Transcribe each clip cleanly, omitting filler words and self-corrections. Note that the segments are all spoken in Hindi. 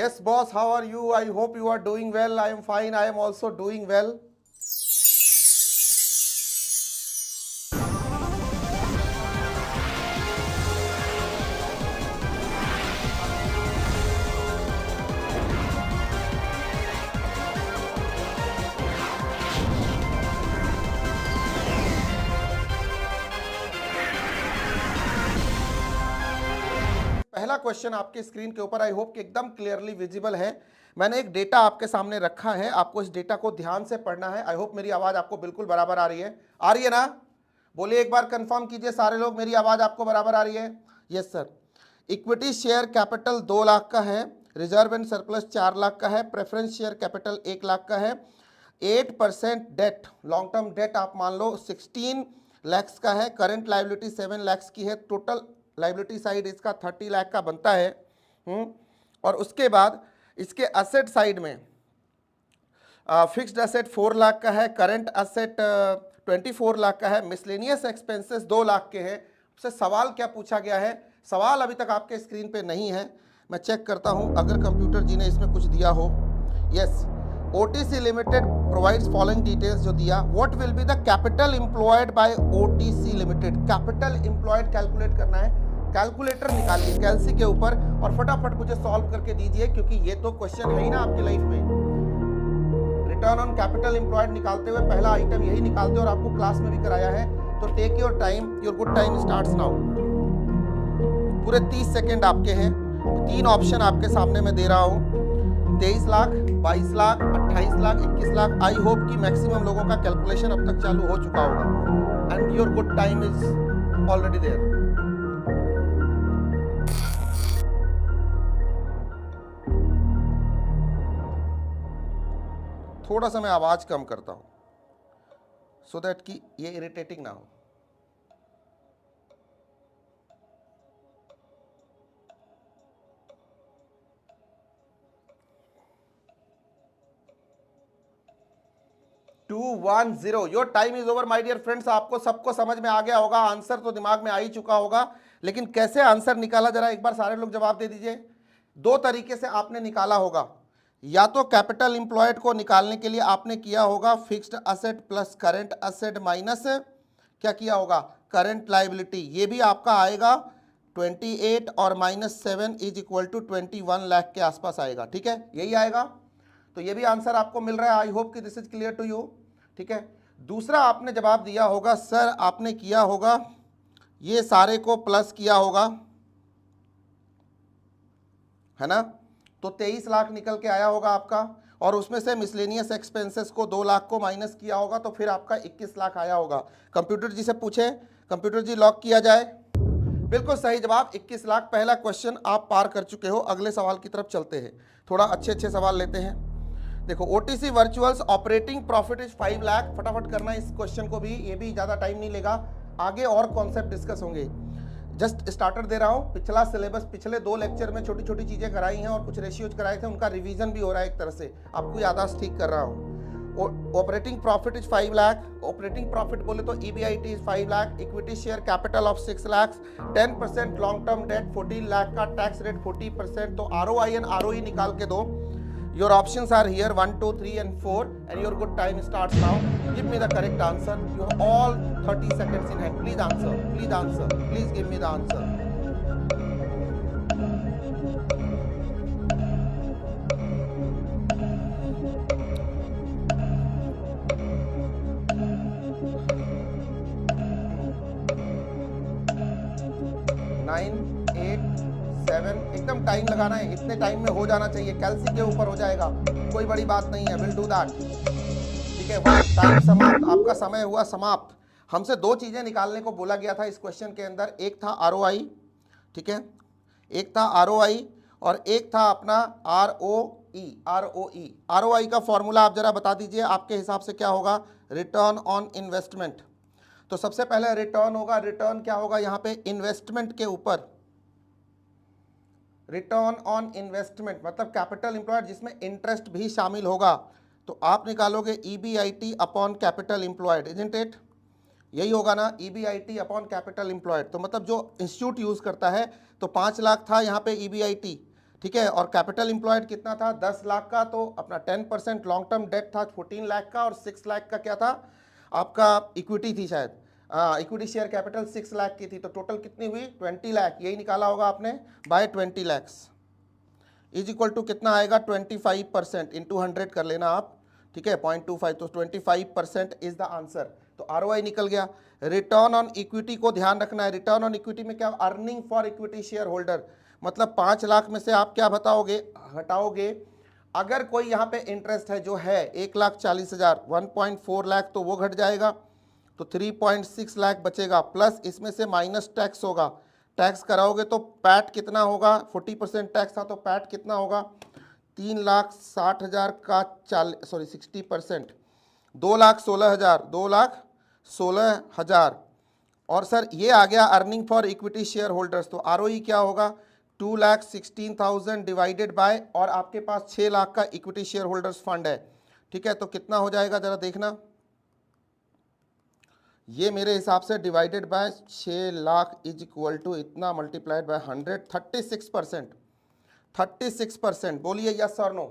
Yes, boss, how are you? I hope you are doing well. I am fine. I am also doing well. पहला क्वेश्चन आपके स्क्रीन के ऊपर आई होप कि एकदम क्लियरली विजिबल है। मैंने एक डेटा आपके सामने रखा है, आपको इस डेटा को ध्यान से पढ़ना है। आई होप मेरी आवाज आपको बिल्कुल बराबर आ रही है ना? बोलिए, एक बार कंफर्म कीजिए सारे लोग, मेरी आवाज आपको बराबर आ रही है? Yes sir. Equity share capital 2 lakh का है, रिजर्व एंड सरप्लस 4 लाख का है, प्रेफरेंस शेयर कैपिटल 1 लाख का है, 8% डेट, लॉन्ग टर्म डेट आप मान लो 16 लैक्स का है, करंट लाइबिलिटी 7 लैक्स की है, टोटल लाइबिलिटी साइड इसका 30 लाख का बनता है। और उसके बाद इसके असेट साइड में फिक्स्ड असेट 4 लाख का है, करंट असेट 24 लाख का है, मिसलेनियस एक्सपेंसेस 2 लाख के हैं। उससे सवाल क्या पूछा गया है? सवाल अभी तक आपके स्क्रीन पे नहीं है, मैं चेक करता हूं अगर कंप्यूटर जी ने इसमें कुछ दिया हो। Yes, OTC limited provides following details जो दिया, what will be the capital employed by OTC limited. Capital employed calculate करना है, कैलकुलेटर निकालिए कैलसी के ऊपर और फटाफट मुझे सॉल्व करके दीजिए, क्योंकि ये तो क्वेश्चन है ही ना आपकी लाइफ में। रिटर्न ऑन कैपिटल एम्प्लॉयड निकालते हुए पहला आइटम यही निकालते हो और आपको क्लास में भी कराया है। तो take your time, your good time starts now. पूरे 30 सेकेंड आपके हैं। 3 ऑप्शन आपके सामने मैं दे रहा हूं, 23 लाख, 22 लाख, 28 लाख, 21 लाख। आई होप कि मैक्सिमम लोगों का कैलकुलेशन अब तक चालू हो चुका होगा and your good time is already there. थोड़ा सा मैं आवाज कम करता हूं सो दैट कि ये इरिटेटिंग ना हो। Two 1-0 your time is over my dear friends. आपको सबको समझ में आ गया होगा, आंसर तो दिमाग में आ ही चुका होगा, लेकिन कैसे आंसर निकाला जरा एक बार सारे लोग जवाब दे दीजिए। 2 तरीके से आपने निकाला होगा, या तो कैपिटल एम्प्लॉयड को निकालने के लिए आपने किया होगा fixed asset plus current asset minus क्या किया होगा, करंट लायबिलिटी। ये भी आपका आएगा 28 और -7 इज इक्वल टू 21 लाख के आसपास आएगा। ठीक है, यही आएगा। तो ये भी आंसर आपको मिल रहा है। आई होप कि this is clear to you. ठीक है, दूसरा आपने जवाब दिया होगा सर, आपने किया होगा ये सारे को प्लस किया होगा, है ना? तो 23 लाख निकल के आया होगा आपका, और उसमें से मिसलेनियस एक्सपेंसेस को 2 लाख को माइनस किया होगा, तो फिर आपका 21 लाख आया होगा। कंप्यूटर जी से पूछें, कंप्यूटर जी लॉक किया जाए। बिल्कुल सही जवाब 21 लाख। पहला क्वेश्चन आप पार कर चुके हो। अगले सवाल की तरफ चलते हैं, थोड़ा अच्छे सवाल लेते हैं। देखो, OTC वर्चुअल्स operating profit is 5 lakh. फटाफट करना इस क्वेश्चन को भी, ये भी ज़्यादा टाइम नहीं लेगा, आगे और कॉन्सेप्ट डिस्कस होंगे। जस्ट स्टार्टर दे रहा हूँ। पिछला सिलेबस, पिछले 2 लेक्चर में छोटी छोटी चीज़ें कराई हैं और कुछ रेशियोज कराए थे, उनका रिवीजन भी हो रहा है एक तरह से, आपको याददाश्त ठीक कर रहा हूँ। Operating profit is 5 lakh. Operating profit बोले तो EBIT is 5 lakh. Equity share capital of 6 lakh, 10% long term date 14 lakh का, टैक्स रेट 40%। तो ROI एंड ROE निकाल के दो। Your options are here 1, 2, 3 and 4 and your good time starts now. Give me the correct answer. You have all 30 seconds in hand. Please answer. Please answer. Please give me the answer. Nine, 8, 7, एकदम टाइम लगाना है, इतने टाइम में हो जाना चाहिए, कैलसी के ऊपर हो जाएगा, कोई बड़ी बात नहीं है, विल डू दैट। ठीक है, टाइम समाप्त, आपका समय हुआ समाप्त। हमसे 2 चीजें निकालने को बोला गया था इस क्वेश्चन के अंदर, एक था ROI, ठीक है, एक था ROI और एक था अपना ROE। ROI का फॉर्मूला आप जरा बता दीजिए, आपके हिसाब से क्या होगा? Return on investment. तो सबसे पहले रिटर्न होगा, रिटर्न क्या होगा यहाँ पे? इन्वेस्टमेंट के ऊपर, रिटर्न ऑन इन्वेस्टमेंट मतलब कैपिटल एम्प्लॉयड जिसमें इंटरेस्ट भी शामिल होगा। तो आप निकालोगे EBIT upon capital employed, isn't it? यही होगा ना, EBIT अपॉन कैपिटल एम्प्लॉयड। तो मतलब जो इंस्टीट्यूट यूज करता है, तो 5 लाख था यहाँ पे EBIT, ठीक है, और कैपिटल एम्प्लॉयड कितना था 10 लाख का, तो अपना 10% लॉन्ग टर्म डेट था 14 लाख का, और 6 लाख का क्या था आपका इक्विटी थी शायद, इक्विटी शेयर कैपिटल 6 लाख की थी, तो टोटल कितनी हुई 20 लाख, यही निकाला होगा आपने by 20 lakhs is equal to कितना आएगा 25% इंटू 100 कर लेना आप, ठीक है 0.25, तो 25% इज द आंसर। तो आरओआई निकल गया। रिटर्न ऑन इक्विटी को ध्यान रखना है, रिटर्न ऑन इक्विटी में क्या earning for equity share holder, मतलब 5 लाख में से आप क्या बताओगे हटाओगे, अगर कोई यहाँ पे इंटरेस्ट है जो है 1,40,000 1.4 लाख तो वो घट जाएगा, तो 3.6 लाख बचेगा, प्लस इसमें से माइनस टैक्स होगा, टैक्स कराओगे तो पैट कितना होगा, 40% टैक्स था तो पैट कितना होगा 3,60,000 का 60%, 2,16,000 2,16,000, और सर ये आ गया earning for equity share holders, तो आरओई क्या होगा 2,16,000 डिवाइडेड बाय, और आपके पास 6 लाख का इक्विटी शेयर होल्डर्स फंड है, ठीक है, तो कितना हो जाएगा जरा देखना, ये मेरे हिसाब से divided by 6 lakh is equal to इतना मल्टीप्लाइड बाय 100, 36%, बोलिए यस और नो।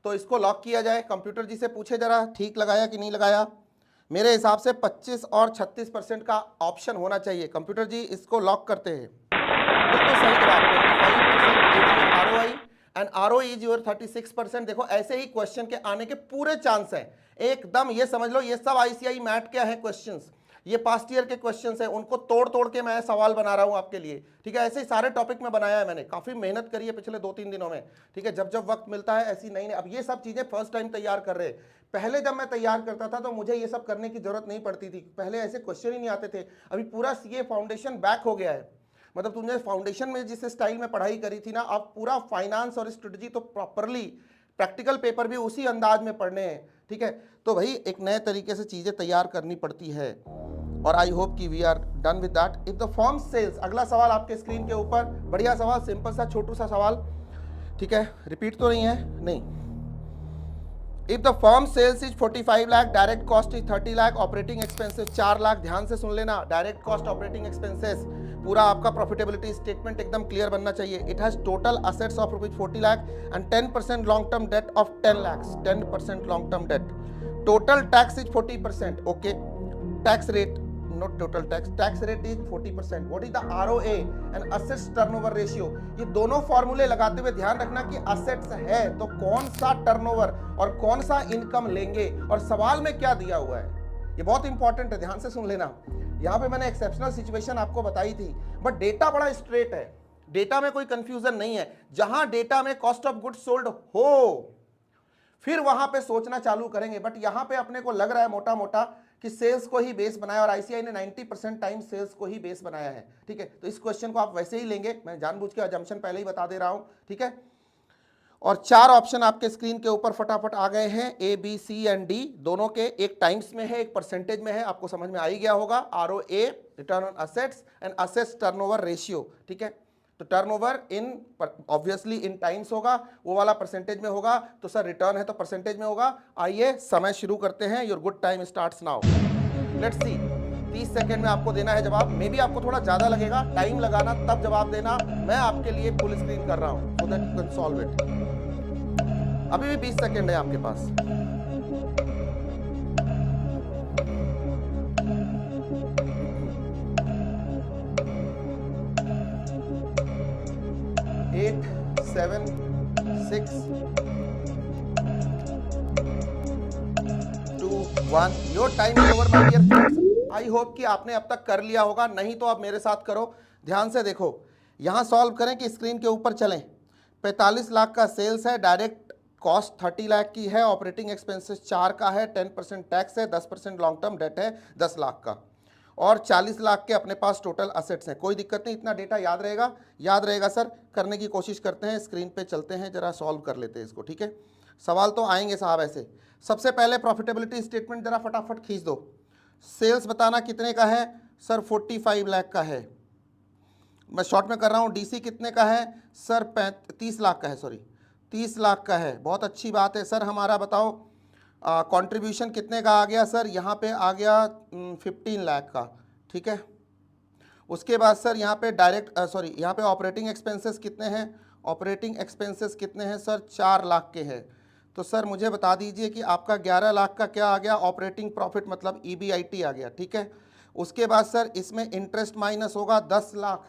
तो इसको लॉक किया जाए, कंप्यूटर जी से पूछे जरा ठीक लगाया कि नहीं लगाया, मेरे हिसाब से 25 और 36% का ऑप्शन होना चाहिए। कंप्यूटर जी इसको लॉक करते हैं, बिल्कुल सही जवाब 25% ROI and ROE is your 36%। देखो ऐसे ही क्वेश्चन के आने के पूरे चांस हैं एकदम, ये समझ लो ये सब आईसीआई मैट क्या है क्वेश्चंस, ये पास्ट ईयर के क्वेश्चंस हैं, उनको तोड़ तोड़ के मैं सवाल बना रहा हूं आपके लिए, ठीक है, ऐसे ही सारे टॉपिक में बनाया है मैंने, काफी मेहनत करी है पिछले 2-3 दिनों में, ठीक है, जब जब वक्त मिलता है ऐसी नई, अब ये सब चीजें फर्स्ट टाइम तैयार कर रहे हैं, पहले जब मैं तैयार करता था तो मुझे ये सब करने की जरूरत नहीं पड़ती थी, पहले ऐसे क्वेश्चन ही नहीं आते थे, अभी पूरा सीए फाउंडेशन बैक हो गया है, मतलब तुमने फाउंडेशन में जिस स्टाइल में पढ़ाई करी थी ना, अब पूरा फाइनेंस और स्ट्रेटजी तो प्रॉपरली प्रैक्टिकल पेपर भी उसी अंदाज में पढ़ने हैं, ठीक है, तो भाई एक नए तरीके से चीजें तैयार करनी पड़ती है, और आई होप कि we are done with that. If the firm sales, अगला सवाल आपके स्क्रीन के ऊपर, बढ़िया सवाल, सिंपल सा छोटू सा सवाल, ठीक है, रिपीट तो नहीं है, नहीं। If the firm sales is 45 lakh, direct cost is 30 lakh, operating expenses 4 lakh, ध्यान से सुन लेना, डायरेक्ट कॉस्ट ऑपरेटिंग एक्सपेंसेस पूरा आपका प्रॉफिटेबिलिटी स्टेटमेंट एकदम क्लियर बनना चाहिए। It has total assets of ₹40 lakh and 10% long term date of 10 lakh, 10% long term date, total tax is 40%, okay, tax rate not total tax rate is 40%, what is the ROA and assets turnover ratio, ये दोनों फॉर्मूले लगाते हुए ध्यान रखना कि असेट्स है तो कौन सा टर्नओवर और कौन सा इनकम लेंगे, और सवाल में क्या दिया हुआ है, ये बहुत इंपॉर्टेंट है, ध्यान से सुन लेना। यहाँ पे मैंने एक्सेप्शनल सिचुएशन आपको बताई थी, बट डेटा बड़ा स्ट्रेट है, डेटा में कोई कंफ्यूजन नहीं है, जहां डेटा में कॉस्ट ऑफ गुड्स सोल्ड हो फिर वहां पे सोचना चालू करेंगे, बट यहां पे अपने को लग रहा है मोटा मोटा कि सेल्स को ही बेस बनाया, और आईसीआई ने 90% टाइम सेल्स को ही बेस बनाया है, ठीक है, तो इस क्वेश्चन को आप वैसे ही लेंगे, मैं जानबूझ के अजम्पशन पहले ही बता दे रहा हूं, ठीक है, और 4 ऑप्शन आपके स्क्रीन के ऊपर फटाफट आ गए हैं, A B C and D, दोनों के एक टाइम्स में है एक परसेंटेज में है, आपको समझ में आ ही गया होगा, ROA return on assets and assets turnover ratio, ठीक है, तो turnover in obviously in times होगा, वो वाला परसेंटेज में होगा, तो सर रिटर्न है तो परसेंटेज में होगा। आइए समय शुरू करते हैं, your good time starts now, let's see, 30 second में आपको देना है जवाब, मे बी आपको थोड़ा ज्यादा लगेगा, टाइम लगाना तब जवाब देना, मैं आपके लिए फुल स्क्रीन कर रहा हूं so that you can solve it. अभी भी 20 सेकंड है आपके पास। Eight, 7, 6, 2, 1, your time is over my dear friends. I hope कि आपने अब तक कर लिया होगा, नहीं तो आप मेरे साथ करो, ध्यान से देखो, यहां सॉल्व करें कि स्क्रीन के ऊपर चलें। 45 लाख का सेल्स है, डायरेक्ट कॉस्ट 30 लाख की है, ऑपरेटिंग एक्सपेंसेस 4 का है, 10% टैक्स है, 10% लॉन्ग टर्म डेट है 10 लाख का, और 40 लाख के अपने पास टोटल असेट्स हैं। कोई दिक्कत नहीं, इतना डेटा याद रहेगा, याद रहेगा सर, करने की कोशिश करते हैं, स्क्रीन पे चलते हैं, जरा सॉल्व कर लेते हैं इसको, ठीक है, सवाल तो आएंगे साहब ऐसे। सबसे पहले प्रॉफिटेबिलिटी स्टेटमेंट जरा फटाफट खींच दो, सेल्स बताना कितने का है सर, 45 लाख का है, मैं शॉर्ट में कर रहा हूँ। डीसी कितने का है सर, 30 लाख का है, सॉरी 30 लाख का है, बहुत अच्छी बात है सर। हमारा बताओ कंट्रीब्यूशन कितने का आ गया सर, यहाँ पे आ गया 15 लाख का, ठीक है। उसके बाद सर यहाँ पे डायरेक्ट सॉरी यहाँ पे ऑपरेटिंग एक्सपेंसेस कितने हैं, ऑपरेटिंग एक्सपेंसेस कितने हैं सर? 4 लाख के हैं। तो सर मुझे बता दीजिए कि आपका 11 लाख का क्या आ गया? ऑपरेटिंग प्रॉफिट मतलब EBIT आ गया, ठीक है। उसके बाद सर इसमें इंटरेस्ट माइनस होगा 10 लाख।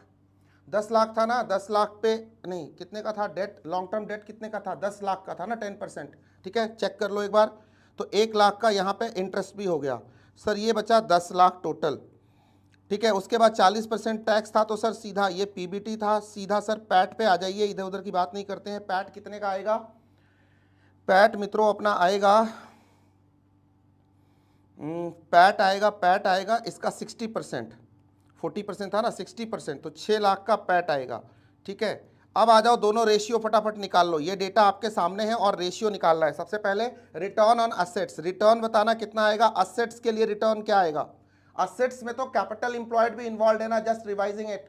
10 लाख था ना, 10 लाख पे नहीं, कितने का था डेट? लॉन्ग टर्म डेट कितने का था? 10 लाख का था ना, 10%, ठीक है, चेक कर लो एक बार। तो 1 लाख का यहाँ पे इंटरेस्ट भी हो गया सर, ये बचा 10 लाख टोटल, ठीक है। उसके बाद 40% टैक्स था, तो सर सीधा ये PBT था। सीधा सर पैट पे आ जाइए, इधर उधर की बात नहीं करते हैं। पैट कितने का आएगा? पैट मित्रों अपना आएगा, पैट आएगा इसका 60%, 40% था ना, 60%, तो 6 लाख का पैट आएगा, ठीक है। अब आ जाओ, दोनों रेशियो फटाफट निकाल लो। ये डेटा आपके सामने है और रेशियो निकालना है। सबसे पहले रिटर्न ऑन असेट्स, रिटर्न बताना कितना आएगा। असेट्स के लिए रिटर्न क्या आएगा? असेट्स में तो कैपिटल इंप्लॉयड भी इन्वॉल्व है ना, जस्ट रिवाइजिंग इट।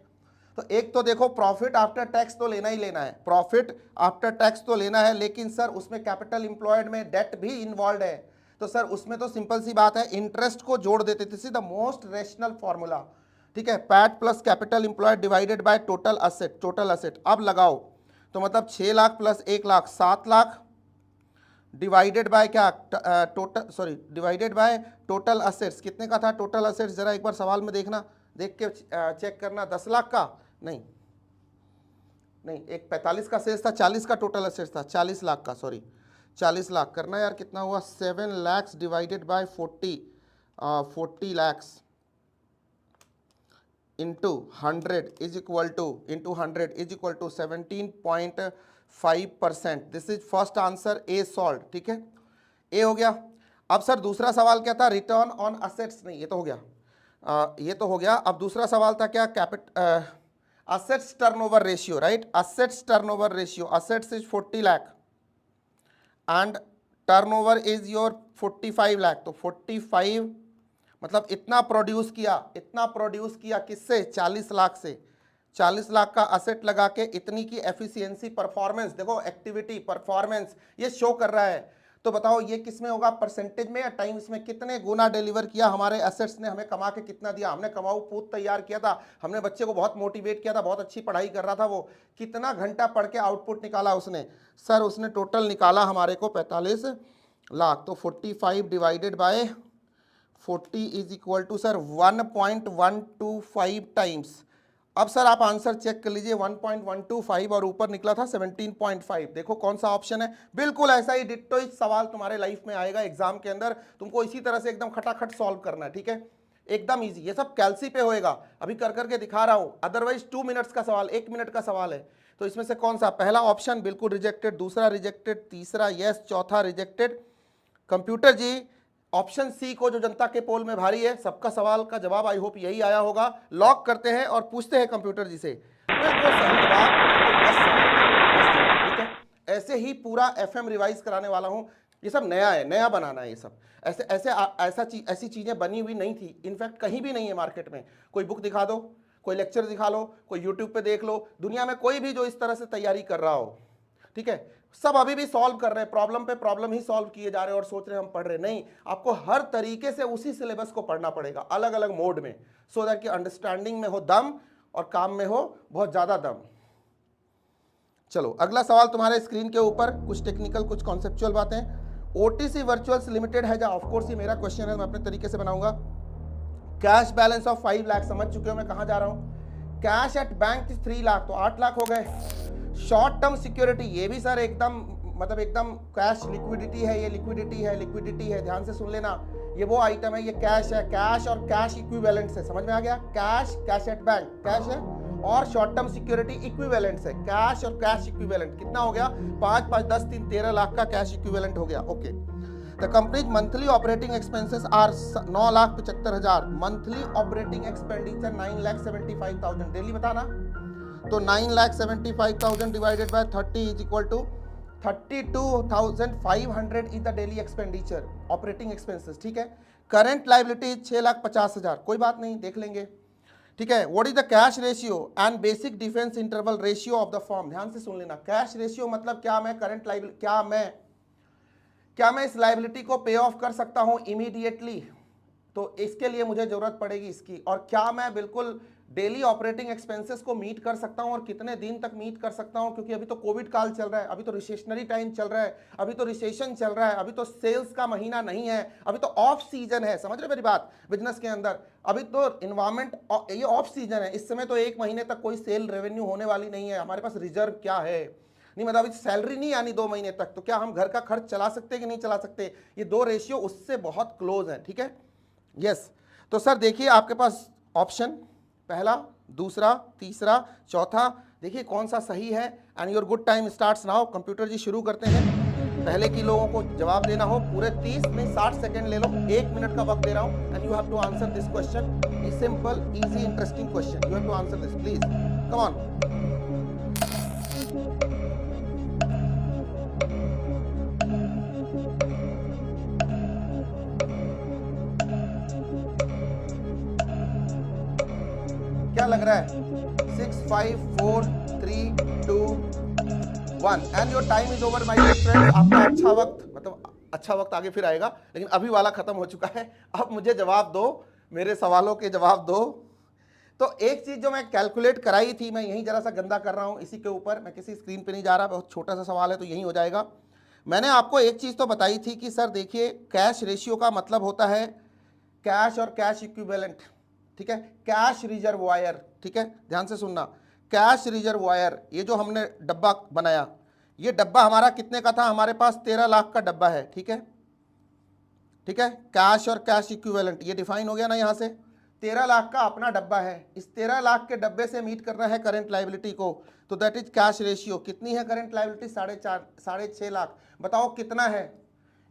तो एक तो देखो प्रॉफिट आफ्टर टैक्स तो लेना ही लेना है, प्रॉफिट आफ्टर टैक्स तो लेना है, लेकिन सर उसमें कैपिटल इंप्लॉयड में डेट भी इन्वॉल्व है। तो सर उसमें तो सिंपल सी बात है, इंटरेस्ट को जोड़ देते, this is the most rational formula, ठीक है। PAT plus capital employed divided by total asset, total asset. अब लगाओ तो मतलब 6 lakh plus 1 lakh 7 lakh divided by क्या? Total, sorry, divided by total assets. कितने का था टोटल असेट्स? जरा एक बार सवाल में देखना, देख के चेक करना। 10 लाख का नहीं, एक 45 का सेल्स था, 40 का टोटल असेट्स था, 40 लाख का, सॉरी 40 लाख करना यार। कितना हुआ? 7 lakhs divided by 40 lakhs into 100 is equal to 17.5%। This is first answer, A solve, ठीक है, ए हो गया। अब सर दूसरा सवाल क्या था? रिटर्न ऑन असेट्स, नहीं ये तो हो गया, ये तो हो गया। अब दूसरा सवाल था क्या? Assets turnover ratio, right, assets turnover ratio. Assets is 40 lakh and turnover is your 45 lakh. तो 45 मतलब इतना प्रोड्यूस किया किससे? 40 लाख से। 40 लाख का असेट लगा के इतनी की एफिशिएंसी, परफॉर्मेंस, देखो एक्टिविटी परफॉर्मेंस ये शो कर रहा है। तो बताओ ये किस में होगा? परसेंटेज में या टाइम्स में? कितने गुना डिलीवर किया हमारे एसेट्स ने, हमें कमा के कितना दिया? हमने कमाऊ पूत तैयार किया था, हमने बच्चे को बहुत मोटिवेट किया था, बहुत अच्छी पढ़ाई कर रहा था वो, कितना घंटा पढ़ के आउटपुट निकाला उसने? सर उसने टोटल निकाला हमारे को 45 लाख। तो 45 divided by 40 is equal to sir 1.125 times. अब सर आप आंसर चेक कर लीजिए, 1.125 और ऊपर निकला था 17.5। देखो कौन सा ऑप्शन है, बिल्कुल ऐसा ही डिट्टो ही सवाल तुम्हारे लाइफ में आएगा एग्जाम के अंदर, तुमको इसी तरह से एकदम खटाखट सॉल्व करना है, ठीक है, एकदम इजी। ये सब कैलसी पे होएगा, अभी कर करके दिखा रहा हूं, अदरवाइज 2 मिनट्स का सवाल, 1 मिनट का सवाल है। तो इसमें से कौन सा? पहला ऑप्शन बिल्कुल रिजेक्टेड, दूसरा रिजेक्टेड, तीसरा यस, चौथा रिजेक्टेड। कंप्यूटर जी ऑप्शन सी को जो जनता के पोल में भारी है, सबका सवाल का जवाब आई होप यही आया होगा। लॉक करते हैं और पूछते हैं कंप्यूटर जी से, बिल्कुल सही जवाब, ठीक है। ऐसे ही पूरा FM रिवाइज कराने वाला हूं, ये सब नया है, नया बनाना है ये सब। ऐसी चीजें बनी हुई नहीं थी, इनफैक्ट कहीं भी नहीं है मार्केट में। कोई बुक दिखा दो, कोई लेक्चर दिखा लो, कोई यूट्यूब पे देख लो, दुनिया में कोई भी जो इस तरह से तैयारी कर रहा हो, ठीक है, सब अभी भी सॉल्व कर रहे हैं, प्रॉब्लम पे प्रॉब्लम ही सॉल्व किए जा रहे हैं और सोच रहे हैं हम पढ़ रहे नहीं। आपको हर तरीके से उसी सिलेबस को पढ़ना पड़ेगा, अलग अलग मोड में, सो दैट कि अंडरस्टैंडिंग में हो दम और काम में हो बहुत ज्यादा दम। चलो अगला सवाल तुम्हारे स्क्रीन के ऊपर, कुछ टेक्निकल कुछ कॉन्सेप्चुअल बातें। OTC वर्चुअल्स लिमिटेड है, ऑफ कोर्स ये मेरा क्वेश्चन है, मैं अपने तरीके से बनाऊंगा। कैश बैलेंस ऑफ 5 लाख, समझ चुके हो मैं कहां जा रहा हूं। कैश एट बैंक 3 लाख, तो 8 लाख हो गए। शॉर्ट टर्म सिक्योरिटी, ये भी सर एकदम मतलब एकदम कैश लिक्विडिटी है, ये लिक्विडिटी है, ध्यान से सुन लेना, ये वो आइटम है, ये कैश है, कैश और कैश इक्विवेलेंट है, समझ में आ गया। कैश एट बैंक कैश है और शॉर्ट टर्म सिक्योरिटी इक्विवेलेंट है, कैश और कैश इक्विवेलेंट कितना हो गया? 5 5 10 3 13 लाख का कैश इक्विवेलेंट हो गया, okay. The company's monthly operating expenses are 9,75,000, monthly operating expenditure 9,75,000, daily बताना। तो 9,75,000 divided by 30 is equal to 32,500 is the daily expenditure operating expenses, ठीक है। करंट लायबिलिटी 6,50,000, कोई बात नहीं, देख लेंगे, ठीक है। What is the cash ratio and basic defence interval ratio of the firm, ध्यान से सुन लेना। कैश रेशियो मतलब क्या मैं करंट लायबिलिटी, क्या मैं इस लायबिलिटी को पे ऑफ कर सकता हूं इमीडिएटली, तो इसके लिए मुझे जरूरत पड़ेगी इसकी। और क्या मैं बिल्कुल डेली ऑपरेटिंग एक्सपेंसेस को मीट कर सकता हूं और कितने दिन तक मीट कर सकता हूं, क्योंकि अभी तो कोविड काल चल रहा है, अभी तो रिसेशनरी टाइम चल रहा है, अभी तो रिसेशन चल रहा है, अभी तो सेल्स का महीना नहीं है, अभी तो ऑफ सीजन है। समझ रहे मेरी बात? बिजनेस के अंदर अभी तो इन्वायरमेंट ये ऑफ सीजन है, इस समय तो 1 महीने तक कोई सेल रेवेन्यू होने वाली नहीं है। हमारे पास रिजर्व क्या है, नहीं मतलब अभी सैलरी नहीं आनी 2 महीने तक, तो क्या हम घर का खर्च चला सकते हैं कि नहीं चला सकते? ये 2 रेशियो उससे बहुत क्लोज है। ठीक है, यस। तो सर देखिए आपके पास ऑप्शन पहला, दूसरा, तीसरा, चौथा, देखिए कौन सा सही है। And your good time starts now. Computer ji शुरू करते हैं। पहले की लोगों को जवाब देना हो पूरे 30 नहीं 60 सेकंड ले लो, 1 मिनट का वक्त दे रहा हूं and you have to answer this question. A simple easy interesting question, you have to answer this please, come on. क्या लग रहा है? 6 5 4 3 2 1 and your time is over my dear friends. आपका अच्छा वक्त, मतलब अच्छा वक्त आगे फिर आएगा, लेकिन अभी वाला खत्म हो चुका है। अब मुझे जवाब दो, मेरे सवालों के जवाब दो। तो एक चीज जो मैं कैलकुलेट कराई थी, मैं यहीं जरा सा गंदा कर रहा हूं इसी के ऊपर, मैं किसी स्क्रीन पे नहीं जा रहा, बहुत छोटा सा सवाल है तो यहीं हो जाएगा। मैंने आपको एक चीज तो बताई थी कि सर देखिए कैश रेशियो का मतलब होता है कैश और कैश इक्विवेलेंट। ठीक है, कैश रिजर्वायर। ठीक है, ध्यान से सुनना, कैश रिजर्वायर, ये जो हमने डब्बा बनाया, ये डब्बा हमारा कितने का था? हमारे पास 13 लाख का डब्बा है। ठीक है, ठीक है, कैश और कैश इक्विवेलेंट ये डिफाइन हो गया ना। यहां से 13 लाख का अपना डब्बा है, इस 13 लाख के डब्बे से मीट करना है करंट लायबिलिटी को, तो दैट इज कैश रेशियो। कितनी है करंट लायबिलिटी? 6.5 लाख। बताओ कितना है?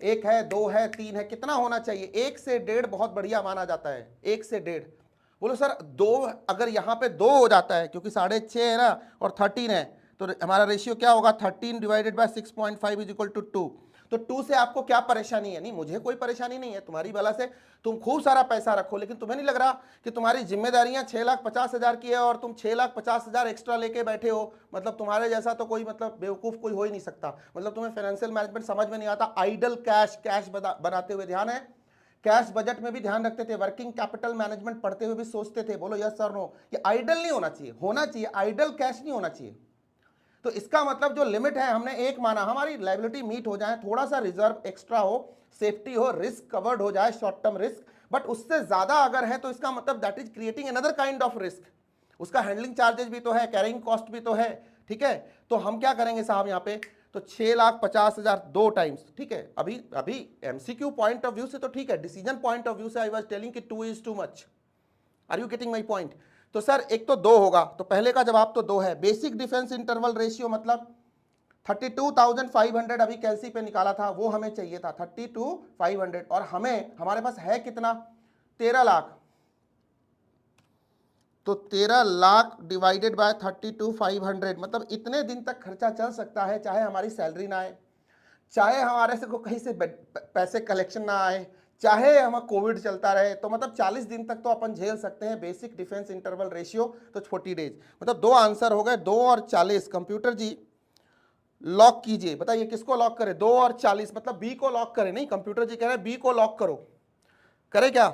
1 है, 2 है, 3 है, कितना होना चाहिए? 1 से 1.5 बहुत बढ़िया माना जाता है, 1 से 1.5। बोलो सर 2, अगर यहाँ पे 2 हो जाता है, क्योंकि 6.5 है ना और 13 है, तो हमारा रेशियो क्या होगा? 13 divided by 6.5 is equal to 2। तो 2 से आपको क्या परेशानी है? नहीं, मुझे कोई परेशानी नहीं है, तुम्हारी बला से तुम खूब सारा पैसा रखो, लेकिन तुम्हें नहीं लग रहा कि तुम्हारी जिम्मेदारियां 6,50,000 की है और तुम 6,50,000 एक्स्ट्रा लेके बैठे हो? मतलब तुम्हारे जैसा तो कोई मतलब बेवकूफ कोई हो ही नहीं सकता। मतलब तुम्हें फाइनेंशियल मैनेजमेंट समझ में नहीं आता। आइडल कैश बनाते हुए ध्यान है, कैश बजट में भी ध्यान रखते थे, वर्किंग कैपिटल मैनेजमेंट पढ़ते हुए भी सोचते थे। बोलो यस सर नो? ये आइडल नहीं होना चाहिए, होना चाहिए आइडल कैश नहीं होना चाहिए। तो इसका मतलब जो लिमिट है हमने 1 माना, हमारी लायबिलिटी मीट हो जाए, थोड़ा सा रिजर्व एक्स्ट्रा हो, सेफ्टी हो, रिस्क कवर्ड हो जाए, शॉर्ट टर्म रिस्क, बट उससे ज्यादा अगर है तो इसका मतलब that is creating another kind of risk. उसका हैंडलिंग चार्जेस भी तो है, कैरिंग कॉस्ट भी तो है। ठीक है, तो हम क्या करेंगे साहब यहाँ पे? तो 6,50,000 2 टाइम्स। ठीक है, अभी एमसीक्यू पॉइंट ऑफ व्यू से तो ठीक है, डिसीजन पॉइंट ऑफ व्यू से आई वाज टेलिंग कि 2 इज too much. Are you getting my point? तो सर एक तो 2 होगा, तो पहले का जवाब तो 2 है। बेसिक डिफेंस इंटरवल रेशियो मतलब 32,500 अभी कैलसी पे निकाला था, वो हमें चाहिए था 32,500, और हमें हमारे पास है कितना? 13 लाख। तो 13 लाख डिवाइडेड बाय 32,500 मतलब इतने दिन तक खर्चा चल सकता है, चाहे हमारी सैलरी ना आए, चाहे हमारे से को कहीं से पैसे कलेक्शन ना आए, चाहे हमें कोविड चलता रहे, तो मतलब 40 दिन तक तो अपन झेल सकते हैं। बेसिक डिफेंस इंटरवल रेशियो तो 40 डेज, मतलब 2 आंसर हो गए, 2 और 40। कंप्यूटर जी लॉक कीजिए, बताइए किसको लॉक करें? 2 और 40 मतलब बी को लॉक करें? नहीं, कंप्यूटर जी कह रहे हैं बी को लॉक करो। करे क्या?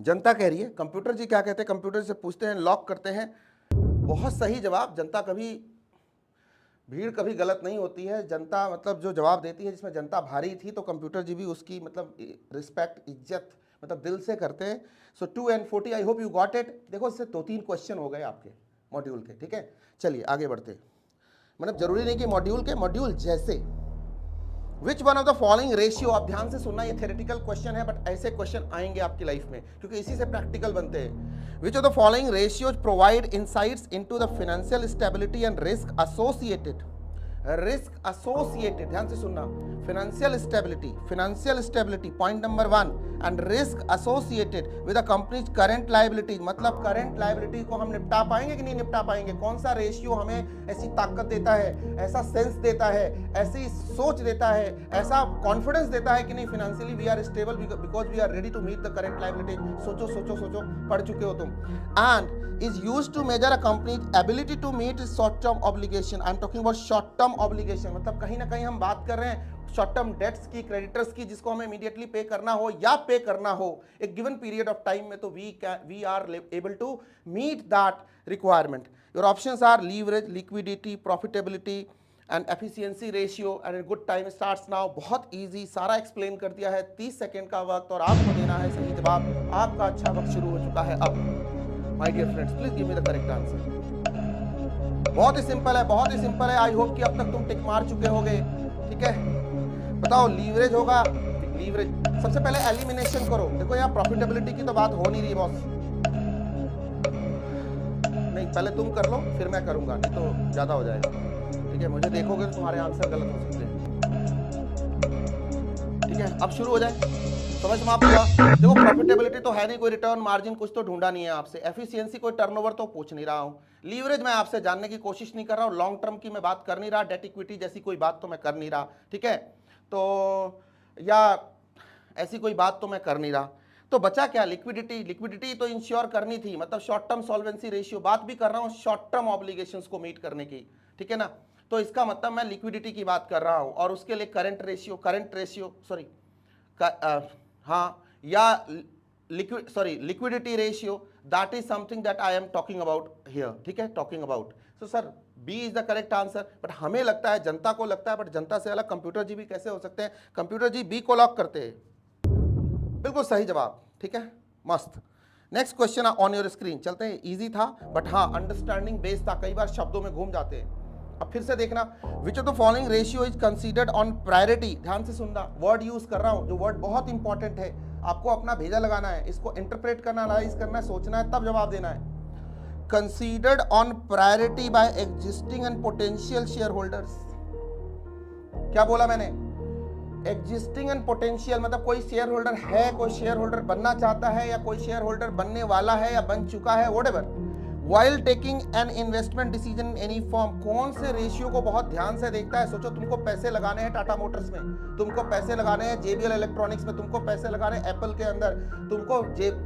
जनता कह रही है। कंप्यूटर जी क्या कहते हैं? कंप्यूटर से पूछते हैं, लॉक करते हैं। बहुत सही जवाब। जनता कभी, भीड़ कभी गलत नहीं होती है। जनता मतलब जो जवाब देती है, जिसमें जनता भारी थी, तो कंप्यूटर जी भी उसकी मतलब रिस्पेक्ट, इज्जत मतलब दिल से करते हैं। सो 2 and 40 I hope you got it. देखो इससे 2-3 क्वेश्चन हो गए आपके मॉड्यूल के। ठीक है, चलिए आगे बढ़ते। मतलब जरूरी नहीं कि मॉड्यूल के, मॉड्यूल जैसे विच one of the following ratio, आप ध्यान से सुनना, ये थ्योरेटिकल क्वेश्चन है बट ऐसे क्वेश्चन आएंगे आपकी लाइफ में, क्योंकि इसी से प्रैक्टिकल बनते हैं। विच of the following ratios provide insights into the financial stability and risk associated, ध्यान से सुनना, financial stability point number 1, and risk associated with a companies current liabilities, मतलब करंट लायबिलिटी को हम निपटा पाएंगे कि नहीं निपटा पाएंगे? कौन सा रेशियो हमें ऐसी ताकत देता है, ऐसा सेंस देता है, ऐसी सोच देता है, ऐसा कॉन्फिडेंस देता है कि नहीं financially we are stable because we are ready to meet the current liability. सोचो सोचो सोचो, पढ़ चुके हो तुम। And is used to measure a company's ability to meet its short-term obligation. I am talking about short-term term obligation, मतलब कहीं ना कहीं हम बात कर रहे हैं शॉर्ट टर्म डेट्स की, क्रेडिटर्स की, जिसको हमें इमीडिएटली पे करना हो या पे करना हो एक गिवन पीरियड ऑफ टाइम में, तो we are able to meet that requirement. Your options are leverage, liquidity, profitability and efficiency ratio and good time starts now. बहुत इजी, सारा एक्सप्लेन कर दिया है, 30 सेकंड का वक्त और आपको देना है सही जवाब। आपका अच्छा वक्त शुरू हो चुका है अब। My dear friends, please give me the correct answer. बहुत ही सिंपल है, बहुत ही सिंपल है। आई होप कि अब तक तुम टिक मार चुके होगे। ठीक है, बताओ लीवरेज होगा, लीवरेज सबसे पहले एलिमिनेशन करो। देखो यहाँ प्रॉफिटेबिलिटी की तो बात हो नहीं रही बॉस, नहीं पहले तुम कर लो फिर मैं करूंगा, नहीं तो ज्यादा हो जाएगा। ठीक है, मुझे देखोगे तो तुम्हारे आंसर गलत हो सकते हैं। ठीक है, अब शुरू हो जाए, समझ समाप्त हुआ। देखो प्रॉफिटेबिलिटी तो है नहीं, कोई रिटर्न मार्जिन कुछ तो ढूंढा नहीं है आपसे। एफिशिएंसी कोई टर्नओवर तो पूछ नहीं रहा हूं। लीवरेज मैं आपसे जानने की कोशिश नहीं कर रहा हूं, लॉन्ग टर्म की मैं बात कर नहीं रहा, डेट इक्विटी जैसी कोई बात तो मैं कर नहीं रहा। ठीक है, तो या ऐसी कोई बात तो मैं कर नहीं रहा। तो बचा क्या, लिक्विडिटी। लिक्विडिटी तो इंश्योर करनी थी, मतलब शॉर्ट टर्म सॉल्वेंसी रेशियो, बात भी कर रहा हूं शॉर्ट टर्म ऑब्लिगेशंस को मीट करने की। ठीक है ना, तो इसका मतलब मैं लिक्विडिटी की बात कर रहा हूं और उसके लिए करंट रेशियो सॉरी हाँ, या liquidity ratio, that is something that I am talking about here. ठीक है, talking about. So sir B is the correct answer, but हमें लगता है, जनता को लगता है, बट जनता से अलग कंप्यूटर जी भी कैसे हो सकते हैं। कंप्यूटर जी बी को लॉक करते हैं, बिल्कुल सही जवाब। ठीक है, मस्त। Next question on your screen, चलते हैं। इजी था बट हाँ अंडरस्टैंडिंग बेस्ड था, कई बार शब्दों में घूम जाते हैं। अब फिर से देखना, विच of the following ratio is considered on priority. ध्यान से सुनना, वर्ड यूज कर रहा हूं, जो वर्ड बहुत इंपॉर्टेंट है, आपको अपना भेजा लगाना है, इसको इंटरप्रेट करना, एनालाइज करना है, सोचना है, तब जवाब देना है। Considered on priority by existing and potential shareholders. क्या बोला मैंने, एग्जिस्टिंग एंड पोटेंशियल, मतलब कोई शेयर होल्डर है, कोई शेयर होल्डर बनना चाहता है, या कोई शेयर होल्डर बनने वाला है या बन चुका है, whatever. While taking an investment decision in any firm, कौन से रेशियो को बहुत ध्यान से देखता है। सोचो तुमको पैसे लगाने हैं टाटा मोटर्स में, तुमको पैसे लगाने हैं JBL इलेक्ट्रॉनिक्स में, तुमको पैसे लगाने हैं एप्पल के अंदर, तुमको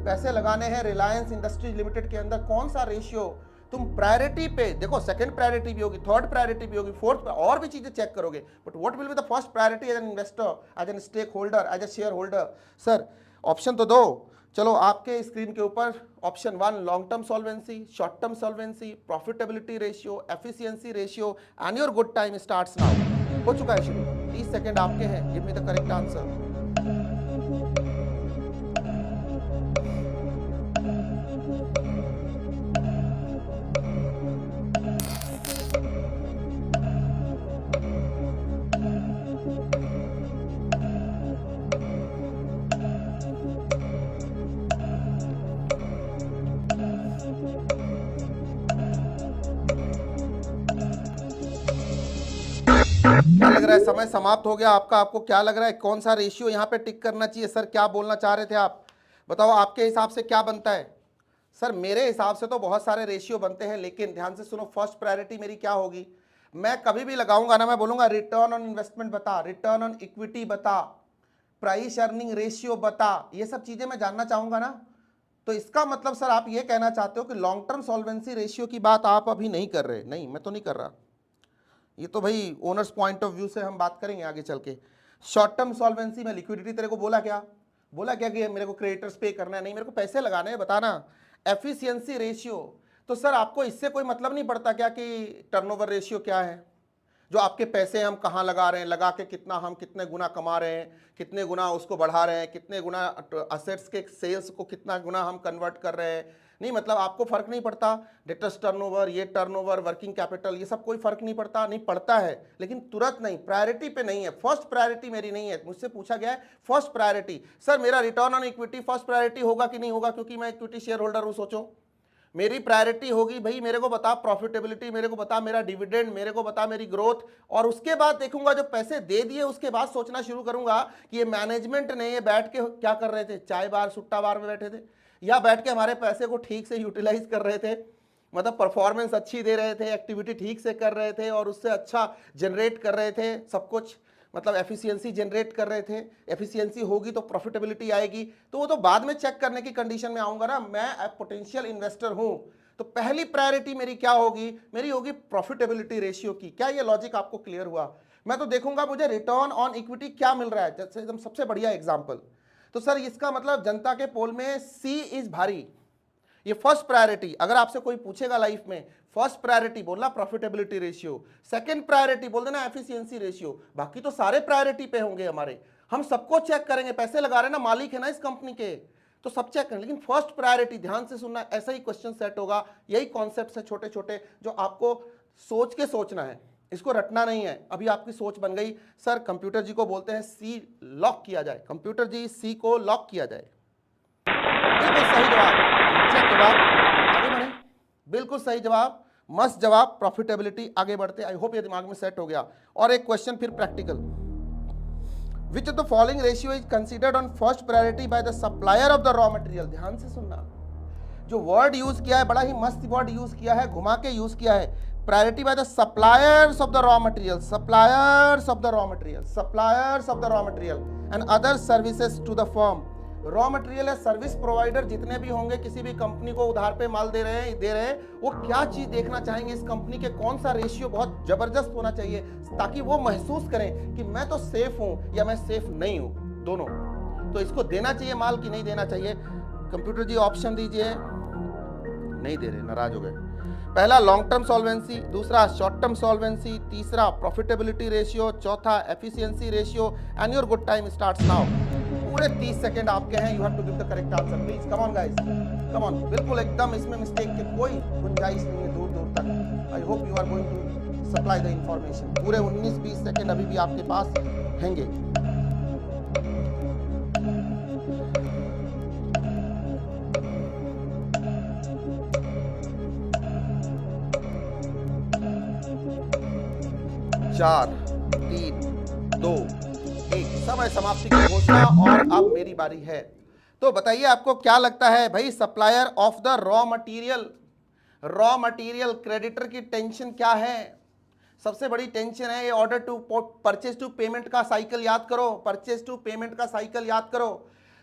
पैसे लगाने हैं रिलायंस इंडस्ट्रीज लिमिटेड के अंदर। कौन सा रेशियो तुम प्रायोरिटी पे देखो, सेकंड प्रायोरिटी भी होगी, थर्ड प्रायोरिटी भी होगी, फोर्थ और भी चीजें चेक करोगे, but what will be the first priority as an investor, as an stake holder, as a share holder. Sir option तो दो। चलो आपके स्क्रीन के ऊपर option 1 long term solvency, short term solvency, profitability ratio, efficiency ratio and your good time starts now. हो चुका है शुरू, 30 सेकंड आपके हैं, give me the correct answer. क्या लग रहा है, समय समाप्त हो गया आपका। आपको क्या लग रहा है, कौन सा रेशियो यहाँ पे टिक करना चाहिए। सर क्या बोलना चाह रहे थे आप, बताओ आपके हिसाब से क्या बनता है। सर मेरे हिसाब से तो बहुत सारे रेशियो बनते हैं, लेकिन ध्यान से सुनो, फर्स्ट प्रायोरिटी मेरी क्या होगी। मैं कभी भी लगाऊंगा ना, मैं बोलूंगा रिटर्न ऑन इन्वेस्टमेंट बता, रिटर्न ऑन इक्विटी बता, प्राइस अर्निंग रेशियो बता, ये सब चीजें मैं जानना चाहूंगा ना। तो इसका मतलब सर आप ये कहना चाहते हो कि लॉन्ग टर्म सॉल्वेंसी रेशियो की बात आप अभी नहीं कर रहे। नहीं, मैं तो नहीं कर रहा, ये तो भाई ओनर्स पॉइंट ऑफ व्यू से हम बात करेंगे आगे चल के। शॉर्ट टर्म सॉल्वेंसी में लिक्विडिटी तेरे को बोला क्या, कि मेरे को क्रेडिटर्स पे करना है, नहीं मेरे को पैसे लगाने हैं, बताना। एफिशिएंसी रेशियो, तो सर आपको इससे कोई मतलब नहीं पड़ता क्या कि टर्नओवर रेशियो क्या है, जो आपके पैसे हम कहाँ लगा रहे हैं, लगा के कितना हम कितने गुना कमा रहे हैं, कितने गुना उसको बढ़ा रहे हैं, कितने गुना असेट्स के सेल्स को कितना गुना हम कन्वर्ट कर रहे हैं। नहीं मतलब आपको फर्क नहीं पड़ता, डेटर्स टर्नओवर, ये टर्नओवर, वर्किंग कैपिटल, ये सब कोई फर्क नहीं पड़ता। नहीं पड़ता है, लेकिन तुरंत नहीं, प्रायोरिटी पे नहीं है। फर्स्ट प्रायोरिटी मेरी नहीं है, मुझसे पूछा गया है फर्स्ट प्रायोरिटी। सर मेरा return on equity first priority होगा कि नहीं होगा, क्योंकि मैं इक्विटी शेयर होल्डर हूं। सोचो मेरी प्रायोरिटी होगी भाई, मेरे को बता प्रॉफिटेबिलिटी, मेरे को बता मेरा डिविडेंड, मेरे को बता मेरी ग्रोथ, और उसके बाद देखूंगा जो पैसे दे दिए उसके बाद सोचना शुरू करूंगा कि ये मैनेजमेंट ने ये बैठ के क्या कर रहे थे, चाय बार सुट्टा बार में बैठे थे, या बैठ के हमारे पैसे को ठीक से यूटिलाइज कर रहे थे, मतलब परफॉर्मेंस अच्छी दे रहे थे, एक्टिविटी ठीक से कर रहे थे और उससे अच्छा जनरेट कर रहे थे सब कुछ, मतलब एफिशिएंसी जनरेट कर रहे थे। एफिशिएंसी होगी तो प्रॉफिटेबिलिटी आएगी, तो वो तो बाद में चेक करने की कंडीशन में आऊंगा ना। मैं पोटेंशियल इन्वेस्टर हूं, तो पहली प्रायोरिटी मेरी क्या होगी, मेरी होगी प्रॉफिटेबिलिटी रेशियो की। क्या ये लॉजिक आपको क्लियर हुआ? मैं तो देखूंगा मुझे रिटर्न ऑन इक्विटी क्या मिल रहा है, जैसे एकदम सबसे बढ़िया एग्जांपल। तो सर इसका मतलब जनता के पोल में सी इज भारी, ये फर्स्ट प्रायोरिटी। अगर आपसे कोई पूछेगा लाइफ में, फर्स्ट प्रायोरिटी बोलना प्रॉफिटेबिलिटी रेशियो, सेकंड प्रायोरिटी बोल देना एफिशिएंसी रेशियो, बाकी तो सारे प्रायोरिटी पे होंगे हमारे। हम सबको चेक करेंगे, पैसे लगा रहे हैं ना, मालिक है ना इस कंपनी के, तो सब चेक करें, लेकिन फर्स्ट प्रायोरिटी ध्यान से सुनना, ऐसा ही क्वेश्चन सेट होगा। यही कॉन्सेप्ट है छोटे छोटे जो आपको सोच के सोचना है, इसको रटना नहीं है। अभी आपकी सोच बन गई, सर कंप्यूटर जी को बोलते हैं सी लॉक किया जाए, कंप्यूटर जी सी को लॉक किया जाए। बिल्कुल सही जवाब, जवाब आगे बढ़े, बिल्कुल सही जवाब, मस्त जवाब, प्रॉफिटेबिलिटी। आगे बढ़ते, आई होप ये दिमाग में सेट हो गया। और एक क्वेश्चन फिर practical, which of the following ratio is considered on first priority by the supplier of the raw material. ध्यान से सुनना, जो वर्ड यूज किया है बड़ा ही मस्त वर्ड यूज किया है, घुमा के यूज किया है, priority by the suppliers of the raw material, suppliers of the raw material, suppliers of the raw material and other services to the firm. Raw material है, सर्विस प्रोवाइडर जितने भी होंगे, किसी भी कंपनी को उधार पे माल दे रहे हैं, वो क्या चीज देखना चाहेंगे इस कंपनी के, कौन सा रेशियो बहुत जबरदस्त होना चाहिए ताकि वो महसूस करें कि मैं तो सेफ हूं या मैं सेफ नहीं हूं, दोनों। तो इसको देना चाहिए माल कि नहीं देना चाहिए? कंप्यूटर जी ऑप्शन दीजिए। नहीं दे रहे, नाराज हो गए। पहला लॉन्ग टर्म सॉल्वेंसी, दूसरा शॉर्ट टर्म सॉल्वेंसी, तीसरा प्रॉफिटेबिलिटी रेशियो, चौथा efficiency ratio. And your good time starts now. पूरे 30 सेकंड आपके हैं, you have to give the correct answer please, come on guys, come on. बिल्कुल एकदम इसमें मिस्टेक की कोई गुंजाइश नहीं है दूर दूर तक। I hope you are going to supply the information. पूरे 19-20 सेकंड अभी भी आपके पास हैंगे। चार, 3, 2, 1, समय समाप्ति की घोषणा। और अब मेरी बारी है, तो बताइए आपको क्या लगता है भाई, supplier of the raw material, raw material creditor की टेंशन क्या है? सबसे बड़ी टेंशन है ये order to purchase to payment का साइकिल याद करो, परचेज टू पेमेंट का साइकिल याद करो।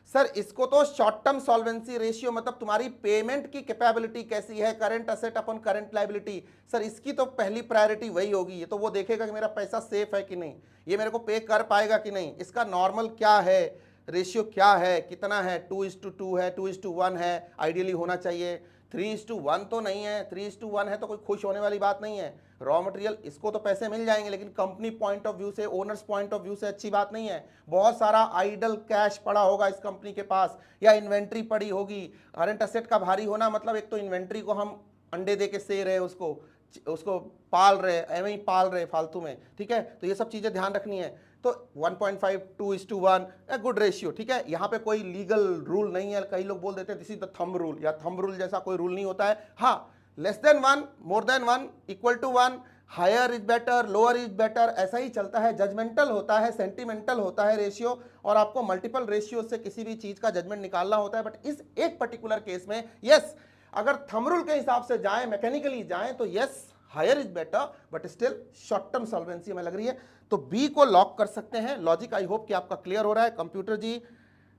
सर इसको तो शॉर्ट टर्म सॉल्वेंसी रेशियो, मतलब तुम्हारी पेमेंट की कैपेबिलिटी कैसी है, करंट असेट अपन करंट लायबिलिटी, सर इसकी तो पहली प्रायोरिटी वही होगी। ये तो वो देखेगा कि मेरा पैसा सेफ है कि नहीं, ये मेरे को पे कर पाएगा कि नहीं, इसका नॉर्मल क्या है, रेशियो क्या है, कितना है, 2:2 है, 2:1 है, आइडियली होना चाहिए। 3:1 तो नहीं है, 3:1 है तो कोई खुश होने वाली बात नहीं है। रॉ मटेरियल इसको तो पैसे मिल जाएंगे, लेकिन कंपनी पॉइंट ऑफ व्यू से, ओनर्स पॉइंट ऑफ व्यू से अच्छी बात नहीं है। बहुत सारा आइडल कैश पड़ा होगा इस कंपनी के पास, या इन्वेंट्री पड़ी होगी। करंट असेट का भारी होना मतलब एक तो इन्वेंट्री को हम अंडे दे के से रहे, उसको पाल रहे, एवं ही पाल रहे फालतू में, ठीक है। तो ये सब चीजें ध्यान रखनी है। तो 1.5 2:1 ए गुड रेशियो, ठीक है। यहाँ पे कोई लीगल रूल नहीं है, कई लोग बोल देते हैं this is the thumb rule, या थंब रूल जैसा कोई रूल नहीं होता है। हाँ, less than 1, more than 1, equal to 1, higher is better, lower is better, ऐसा ही चलता है। जजमेंटल होता है, सेंटिमेंटल होता है रेशियो, और आपको मल्टीपल रेशियो से किसी भी चीज का जजमेंट निकालना होता है। बट इस एक पर्टिकुलर केस में यस, अगर थंब रूल के हिसाब से जाए, मैकेनिकली जाए, तो yes higher is better, but still short term solvency हमें लग रही है। तो बी को लॉक कर सकते हैं। लॉजिक आई होप कि आपका क्लियर हो रहा है। कंप्यूटर जी,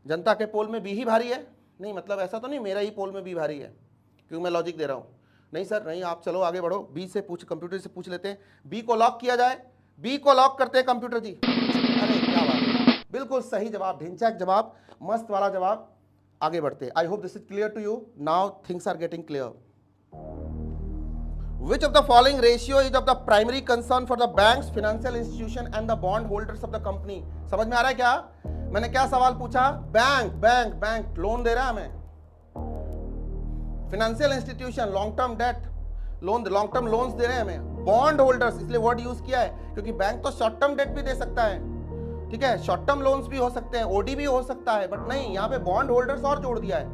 जनता के पोल में बी ही भारी है? नहीं, मतलब ऐसा तो नहीं मेरा ही पोल में बी भारी है क्योंकि मैं लॉजिक दे रहा हूं। नहीं सर नहीं, आप चलो आगे बढ़ो, बी से पूछ, कंप्यूटर से पूछ लेते हैं। बी को लॉक किया जाए, बी को लॉक करते हैं कंप्यूटर जी। अरे क्या बात है, बिल्कुल सही जवाब, ढिंचैक जवाब, मस्त वाला जवाब। आगे बढ़ते हैं। I hope this is clear to you, now things are getting clear. Which of the following ratio is of the primary concern for the banks, financial institution and the bond holders of the company? समझ में आ रहा है क्या? मैंने क्या सवाल पूछा? बैंक लोन दे रहा है हमें, financial institution long term debt loan, long term loans दे रहे हैं हमें, बॉन्ड होल्डर्स इसलिए वर्ड यूज किया है क्योंकि बैंक तो शॉर्ट टर्म डेट भी दे सकता है, ठीक है, शॉर्ट टर्म लोन्स भी हो सकते हैं, ओडी भी हो सकता है, बट नहीं, यहाँ पे बॉन्ड होल्डर्स और जोड़ दिया है।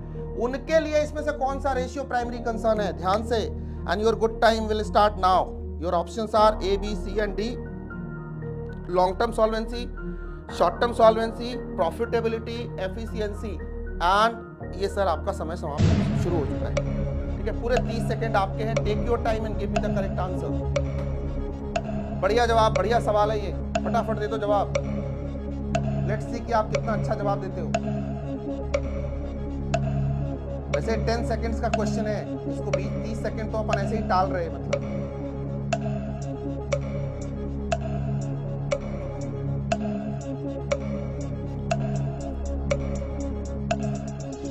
उनके लिए इसमें से कौन सा रेशियो प्राइमरी कंसर्न है? ध्यान से, and your good time will start now. Your options are A, B, C and D. Long term solvency, short term solvency, profitability, efficiency and ये सर आपका समय समाप्त शुरू हो चुका है, ठीक है। पूरे 30 सेकंड आपके हैं। Take your time and give me the correct answer. बढ़िया जवाब, बढ़िया सवाल है ये, फटाफट दे दो जवाब। लेट्स सी कि आप कितना अच्छा जवाब देते हो। वैसे 10 सेकंड्स का क्वेश्चन है, इसको 20-30 सेकंड तो अपन ऐसे ही टाल रहे हैं मतलब।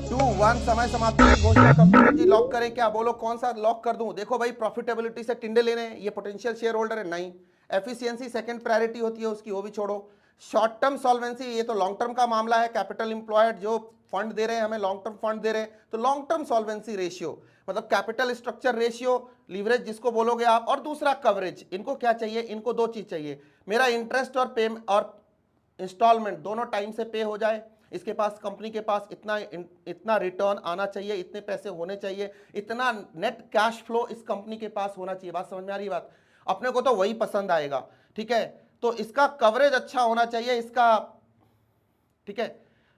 2-1 समय समाप्ति की घोषणा कंप्यूटर जी। लॉक करें क्या? बोलो कौन सा लॉक कर दूं? देखो भाई, प्रॉफिटेबिलिटी से टिंडे लेने हैं, ये पोटेंशियल शेयर होल्डर है नहीं। एफिशिएंसी सेकंड प्रायोरिटी होती है उसकी, वो भी छोड़ो। शॉर्ट टर्म सॉल्वेंसी, ये तो लॉन्ग टर्म का मामला है। कैपिटल एम्प्लॉयड जो फंड दे रहे हैं हमें, लॉन्ग टर्म फंड दे रहे हैं, तो लॉन्ग टर्म सॉल्वेंसी रेशियो मतलब कैपिटल स्ट्रक्चर रेशियो, लीवरेज जिसको बोलोगे आप, और दूसरा कवरेज। इनको क्या चाहिए? इनको दो चीज चाहिए, मेरा इंटरेस्ट और पे और इंस्टॉलमेंट दोनों टाइम से पे हो जाए, इसके पास, कंपनी के पास इतना रिटर्न आना चाहिए, इतने पैसे होने चाहिए, इतना नेट कैश फ्लो इस कंपनी के पास होना चाहिए। बात समझ में आ रही है? बात अपने को तो वही पसंद आएगा, ठीक है। तो इसका कवरेज अच्छा होना चाहिए इसका, ठीक है।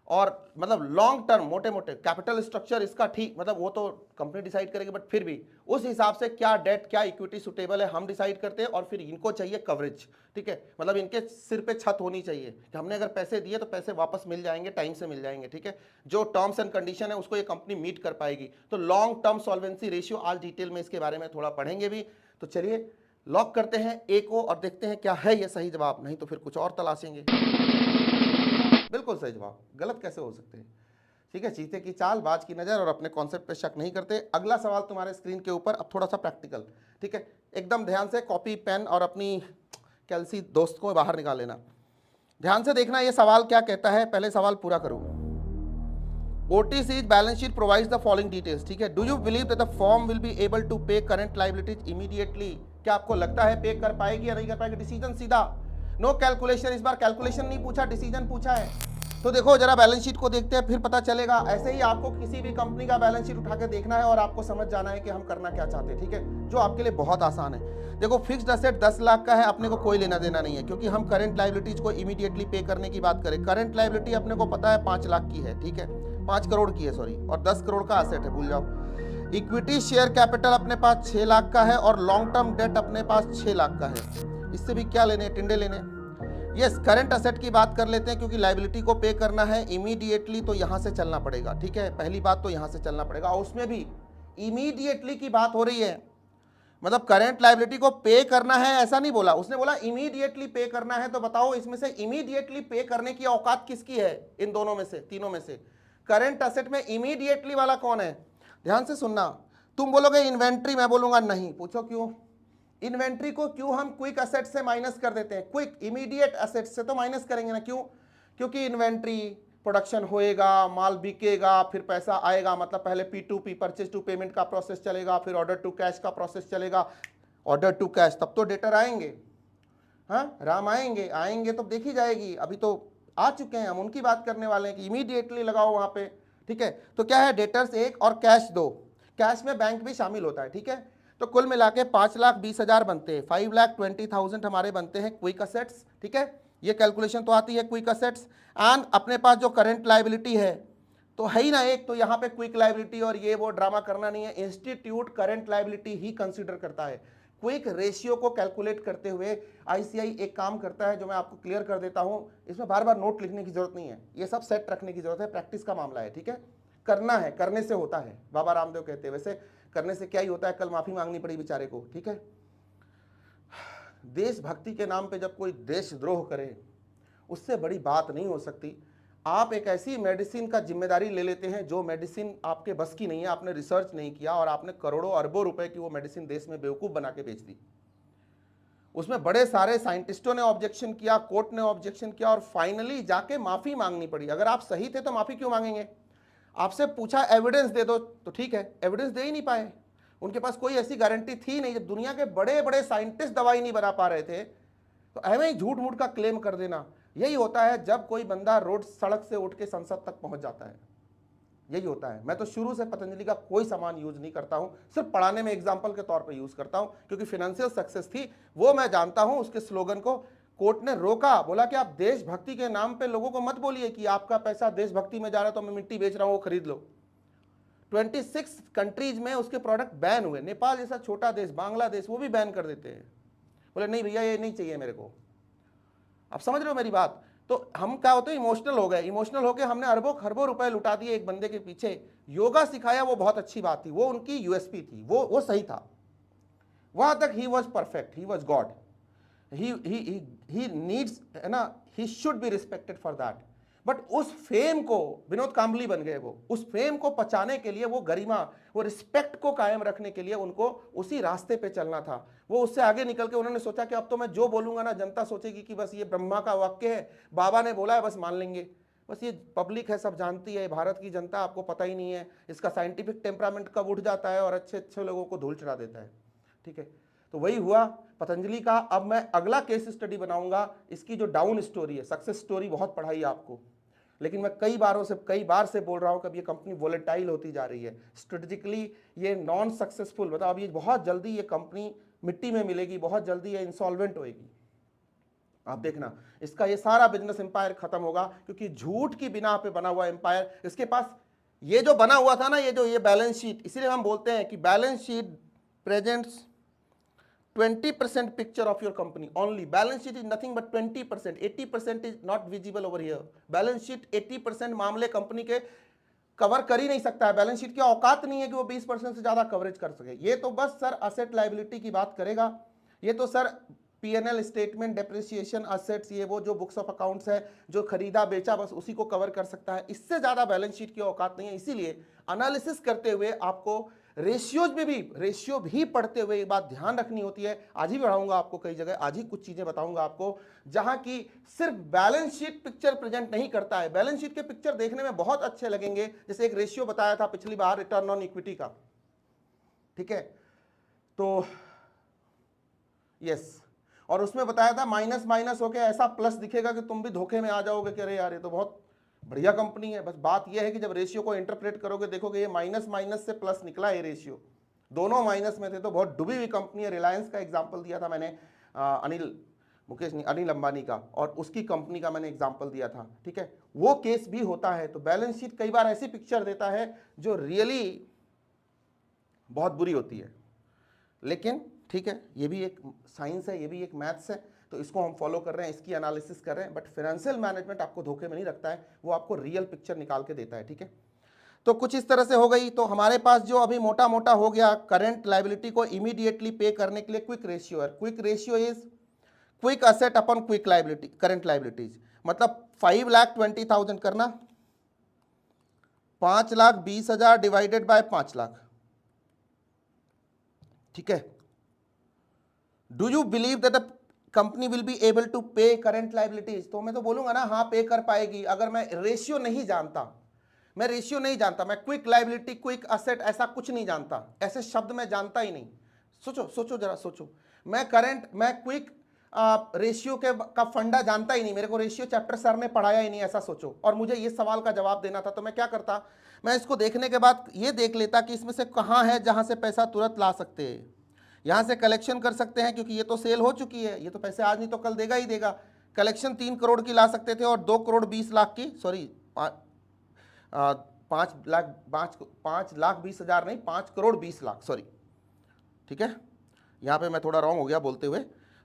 और मतलब लॉन्ग टर्म, मोटे मोटे कैपिटल स्ट्रक्चर इसका ठीक, मतलब वो तो कंपनी डिसाइड करेगी, बट फिर भी उस हिसाब से क्या डेट क्या इक्विटी सुटेबल है हम डिसाइड करते हैं। और फिर इनको चाहिए कवरेज, ठीक है, मतलब इनके सिर पे छत होनी चाहिए कि हमने अगर पैसे दिए तो पैसे वापस मिल जाएंगे, टाइम से मिल जाएंगे, ठीक है। जो टर्म्स एंड कंडीशन है उसको ये कंपनी मीट कर पाएगी। तो लॉन्ग टर्म सॉल्वेंसी रेशियो, आज डिटेल में इसके बारे में थोड़ा पढ़ेंगे भी। तो चलिए लॉक करते हैं ए को और देखते हैं क्या है ये सही जवाब, नहीं तो फिर कुछ और तलाशेंगे। बिल्कुल सही जवाब, गलत कैसे हो सकते हैं? ठीक है, चीते की चाल, बाज की नज़र और अपने कॉन्सेप्ट पे शक नहीं करते। अगला सवाल तुम्हारे स्क्रीन के ऊपर, अब थोड़ा सा प्रैक्टिकल, ठीक है। एकदम ध्यान से कॉपी पेन और अपनी कैलसी दोस्त को बाहर निकाल लेना। ध्यान से देखना ये सवाल क्या कहता है, पहले सवाल पूरा करो। OTC's balance sheet provides the following details, ठीक है। Do you believe that the firm will be able to pay current liabilities immediately? क्या आपको लगता है पे कर पाएगी या नहीं कर पाएगी? डिसीजन सीधा, नो कैलकुलेशन। इस बार कैलकुलेशन नहीं पूछा, डिसीजन पूछा है। तो देखो जरा बैलेंस शीट को देखते हैं, फिर पता चलेगा। ऐसे ही आपको किसी भी कंपनी का बैलेंस शीट उठा के देखना है और आपको समझ जाना है कि हम करना क्या चाहते हैं, ठीक है, जो आपके लिए बहुत आसान है। देखो फिक्स्ड असेट 10 लाख का है, अपने को कोई लेना देना नहीं है, क्योंकि हम करंट लायबिलिटीज को इमीडिएटली पे करने की बात करें। करंट लायबिलिटी अपने को पता है 5 लाख की है, ठीक है, 5 करोड़ की है सॉरी, और 10 करोड़ का असेट है, भूल जाओ। इक्विटी शेयर कैपिटल अपने पास 6 लाख का है और लॉन्ग टर्म डेट अपने पास 6 लाख का है। इससे भी क्या लेने, टिंडे लेने। यस, करंट असेट की बात कर लेते हैं, क्योंकि लायबिलिटी को पे करना है इमीडिएटली, तो यहां से चलना पड़ेगा, ठीक है। पहली बात तो यहां से चलना पड़ेगा, और उसमें भी इमीडिएटली की बात हो रही है, मतलब करंट लायबिलिटी को पे करना है ऐसा नहीं बोला उसने, बोला इमीडिएटली पे करना है। तो बताओ इसमें से इमीडिएटली पे करने की औकात किसकी है? इन दोनों में से, तीनों में से करंट असेट में इमीडिएटली वाला कौन है? ध्यान से सुनना, तुम बोलोगे इन्वेंट्री, मैं बोलूंगा नहीं। पूछो क्यों? इन्वेंट्री को क्यों हम क्विक असेट से माइनस कर देते हैं? क्विक इमीडिएट असेट से तो माइनस करेंगे ना, क्यों? क्योंकि इन्वेंट्री, प्रोडक्शन होएगा, माल बिकेगा, फिर पैसा आएगा, मतलब पहले P2P परचेज टू पेमेंट का प्रोसेस चलेगा, फिर ऑर्डर टू कैश का प्रोसेस चलेगा, ऑर्डर टू कैश, तब तो डेटर आएंगे, हाँ राम आएंगे तो देखी जाएगी। अभी तो आ चुके हैं, हम उनकी बात करने वाले हैं कि इमीडिएटली लगाओ वहां पे, ठीक है। तो क्या है, डेटर्स 1 और कैश 2, कैश में बैंक भी शामिल होता है, ठीक है। तो कुल मिला के 5,20,000 बनते हैं, 5,20,000 हमारे बनते हैं क्विक असेट्स, ठीक है। ये कैलकुलेशन तो आती है क्विक असेट्स। एंड अपने पास जो करंट लायबिलिटी है तो है ही ना एक, तो यहाँ पे क्विक लायबिलिटी और ये वो ड्रामा करना नहीं है। इंस्टीट्यूट करंट लायबिलिटी ही कंसीडर करता है। क्विक रेशियो को कैलकुलेट करते हुए आईसीआई एक काम करता है, जो मैं आपको क्लियर कर देता हूं, इसमें बार बार नोट लिखने की जरूरत नहीं है, ये सब सेट रखने की जरूरत है, प्रैक्टिस का मामला है, ठीक है। करना है, करने से होता है, बाबा रामदेव कहते हैं। वैसे करने से क्या ही होता है, कल माफी मांगनी पड़ी बेचारे को, ठीक है। देशभक्ति के नाम पे जब कोई देशद्रोह करे, उससे बड़ी बात नहीं हो सकती। आप एक ऐसी मेडिसिन का जिम्मेदारी ले लेते हैं जो मेडिसिन आपके बस की नहीं है, आपने रिसर्च नहीं किया और आपने करोड़ों अरबों रुपए की वो मेडिसिन देश में बेवकूफ बना के बेच दी। उसमें बड़े सारे साइंटिस्टों ने ऑब्जेक्शन किया, कोर्ट ने ऑब्जेक्शन किया और फाइनली जाके माफी मांगनी पड़ी। अगर आप सही थे तो माफी क्यों मांगेंगे? आपसे पूछा एविडेंस दे दो, तो ठीक है, एविडेंस दे ही नहीं पाए, उनके पास कोई ऐसी गारंटी थी नहीं। जब दुनिया के बड़े बड़े साइंटिस्ट दवाई नहीं बना पा रहे थे, तो ऐਵੇਂ ही झूठ मूठ का क्लेम कर देना, यही होता है जब कोई बंदा रोड सड़क से उठ के संसद तक पहुंच जाता है, यही होता है। मैं तो शुरू से पतंजलि का कोई सामान यूज नहीं करता हूं, सिर्फ पढ़ाने में एग्जाम्पल के तौर पे यूज करता हूं, क्योंकि फाइनेंशियल सक्सेस थी वो मैं जानता हूं। उसके स्लोगन को कोर्ट ने रोका, बोला कि आप देशभक्ति के नाम पे लोगों को मत बोलिए कि आपका पैसा देशभक्ति में जा रहा है तो मैं मिट्टी बेच रहा हूं, वो खरीद लो। 26 कंट्रीज में उसके प्रोडक्ट बैन हुए। नेपाल जैसा छोटा देश, बांग्लादेश, वो भी बैन कर देते हैं, बोले नहीं भैया ये नहीं चाहिए मेरे को। आप समझ रहे हो मेरी बात? तो हम क्या होते हैं, इमोशनल हो गए, इमोशनल होकर हमने अरबों खरबों रुपए लुटा दिए एक बंदे के पीछे। योगा सिखाया, वो बहुत अच्छी बात थी, वो उनकी यूएसपी थी, वो सही था, वहां तक he was perfect, he was God, he needs, है ना, he should be respected for that. But उस फेम को, विनोद कांबली बन गए वो, उस फेम को पचाने के लिए, वो गरिमा, वो रिस्पेक्ट को कायम रखने के लिए उनको उसी रास्ते पे चलना था। वो उससे आगे निकल के उन्होंने सोचा कि अब तो मैं जो बोलूंगा ना, जनता सोचेगी कि बस ये ब्रह्मा का वाक्य है, बाबा ने बोला है, बस मान लेंगे, बस ये पब्लिक है, सब जानती है, भारत की जनता, आपको पता ही नहीं है इसका साइंटिफिक टेम्परामेंट कब उठ जाता है और अच्छे अच्छे लोगों को धूल चढ़ा देता है। ठीक है, तो वही हुआ पतंजलि का। अब मैं अगला केस स्टडी बनाऊंगा, इसकी जो डाउन स्टोरी है, सक्सेस स्टोरी बहुत पढ़ाई आपको, लेकिन मैं कई बार से बोल रहा हूं कि अब ये कंपनी वोलेटाइल होती जा रही है, स्ट्रेटेजिकली ये नॉन सक्सेसफुल, मतलब अब ये बहुत जल्दी ये कंपनी मिट्टी में मिलेगी, बहुत जल्दी ये इंसॉल्वेंट होएगी। आप देखना, इसका ये सारा बिजनेस एम्पायर खत्म होगा, क्योंकि झूठ की बिना पे बना हुआ एम्पायर, इसके पास ये जो बना हुआ था ना, ये बैलेंस शीट, इसीलिए हम बोलते हैं कि balance sheet presents 20% picture of your company only. Balance sheet is nothing but 20%. 80% is not visible over here. Balance sheet 80% मामले कंपनी के कवर कर ही नहीं सकता है। बैलेंस शीट की औकात नहीं है कि वो 20% से ज्यादा कवरेज कर सके। ये तो बस सर असेट लाइबिलिटी की बात करेगा, ये तो sir P&L statement, depreciation, assets, ये वो जो बुक्स ऑफ अकाउंट्स है, जो खरीदा बेचा, बस उसी को कवर कर सकता है। इससे ज्यादा बैलेंस शीट की औकात नहीं है। इसीलिए एनालिसिस करते हुए आपको रेशियोज में भी, रेशियो भी पढ़ते हुए ये बात ध्यान रखनी होती है। आज ही पढ़ाऊंगा आपको कई जगह, आज ही कुछ चीजें बताऊंगा आपको जहां की सिर्फ बैलेंस शीट पिक्चर प्रेजेंट नहीं करता है। बैलेंस शीट के पिक्चर देखने में बहुत अच्छे लगेंगे, जैसे एक रेशियो बताया था पिछली बार रिटर्न ऑन इक्विटी का, ठीक है, तो यस, और उसमें बताया था माइनस माइनस होके ऐसा प्लस दिखेगा कि तुम भी धोखे में आ जाओगे कि अरे यार ये तो बहुत बढ़िया कंपनी है। बस बात यह है कि जब रेशियो को इंटरप्रेट करोगे, देखोगे ये माइनस माइनस से प्लस निकला है, रेशियो दोनों माइनस में थे, तो बहुत डूबी हुई कंपनी है। रिलायंस का एग्जांपल दिया था मैंने, अनिल अंबानी का, और उसकी कंपनी का मैंने एग्जांपल दिया था, ठीक है, वो केस भी होता है। तो बैलेंस शीट कई बार ऐसी पिक्चर देता है जो रियली बहुत बुरी होती है, लेकिन ठीक है, ये भी एक साइंस है, ये भी एक मैथ्स है, तो इसको हम फॉलो कर रहे हैं, इसकी एनालिसिस कर रहे हैं। बट फाइनेंशियल मैनेजमेंट आपको धोखे में नहीं रखता है, वो आपको रियल पिक्चर निकाल के देता है, ठीक है। तो कुछ इस तरह से हो गई। तो हमारे पास जो अभी मोटा मोटा हो गया, करंट लायबिलिटी को इमीडिएटली पे करने के लिए क्विक रेशियो है। Quick ratio is quick asset upon quick liability, current liabilities, मतलब 5,20,000 करना, 5,20,000 डिवाइडेड बाय 5 लाख, ठीक है। Do you believe that the company will be able to pay current liabilities? तो मैं तो बोलूंगा ना, हाँ पे कर पाएगी। अगर मैं रेशियो नहीं जानता, मैं क्विक लायबिलिटी, क्विक असेट, ऐसा कुछ नहीं जानता, ऐसे शब्द मैं जानता ही नहीं। सोचो जरा सोचो, मैं क्विक रेशियो का फंडा जानता ही नहीं, मेरे को रेशियो चैप्टर सर ने पढ़ाया ही नहीं, ऐसा सोचो, और मुझे ये सवाल का जवाब देना था, तो मैं क्या करता, मैं इसको देखने के बाद ये देख लेता कि इसमें से कहाँ है जहां से पैसा तुरंत ला सकते हैं, यहां से कलेक्शन कर सकते हैं, क्योंकि ये तो सेल हो चुकी है, ये तो पैसे आज नहीं तो कल देगा ही देगा। कलेक्शन 3 करोड़ की ला सकते थे और 2,20,00,000 की, सॉरी 5,20,000 नहीं, 5,20,00,000, सॉरी, ठीक है, यहाँ पे मैं थोड़ा रॉन्ग हो गया बोलते हुए।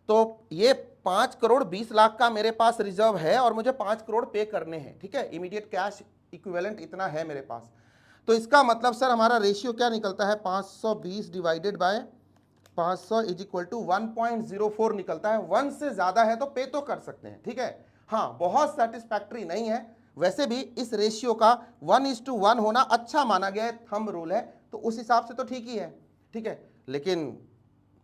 तो ये 5,20,00,000 का मेरे पास रिजर्व है और मुझे 5 करोड़ पे करने हैं, ठीक है, इमीडिएट कैश इक्विवेलेंट इतना है मेरे पास। तो इसका मतलब सर हमारा रेशियो क्या निकलता है, 520 divided by 500 is equal to 1.04 निकलता है। 1 से ज्यादा है तो पे तो कर सकते हैं, ठीक है। हाँ, बहुत सेटिस्फैक्टरी नहीं है, वैसे भी इस रेशियो का 1:1 होना अच्छा माना गया है, थंब रूल है, तो उस हिसाब से तो ठीक ही है, ठीक है, लेकिन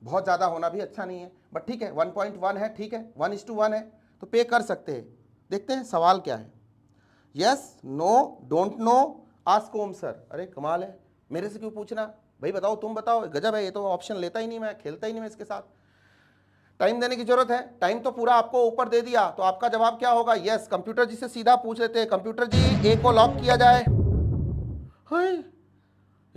बहुत ज्यादा होना भी अच्छा नहीं है, बट ठीक है, 1.1 है, ठीक है, 1:1 है तो पे कर सकते हैं। देखते हैं सवाल क्या है, yes, no, don't know, ask Om sir. अरे कमाल है, मेरे से क्यों पूछना भाई, बताओ, तुम बताओ, गजब है, ये तो ऑप्शन लेता ही नहीं, मैं खेलता ही नहीं मैं इसके साथ। टाइम देने की जरूरत है, टाइम तो पूरा आपको ऊपर दे दिया, तो आपका जवाब क्या होगा, यस। कंप्यूटर जी से सीधा पूछ लेते हैं, कंप्यूटर जी ए को लॉक किया जाए।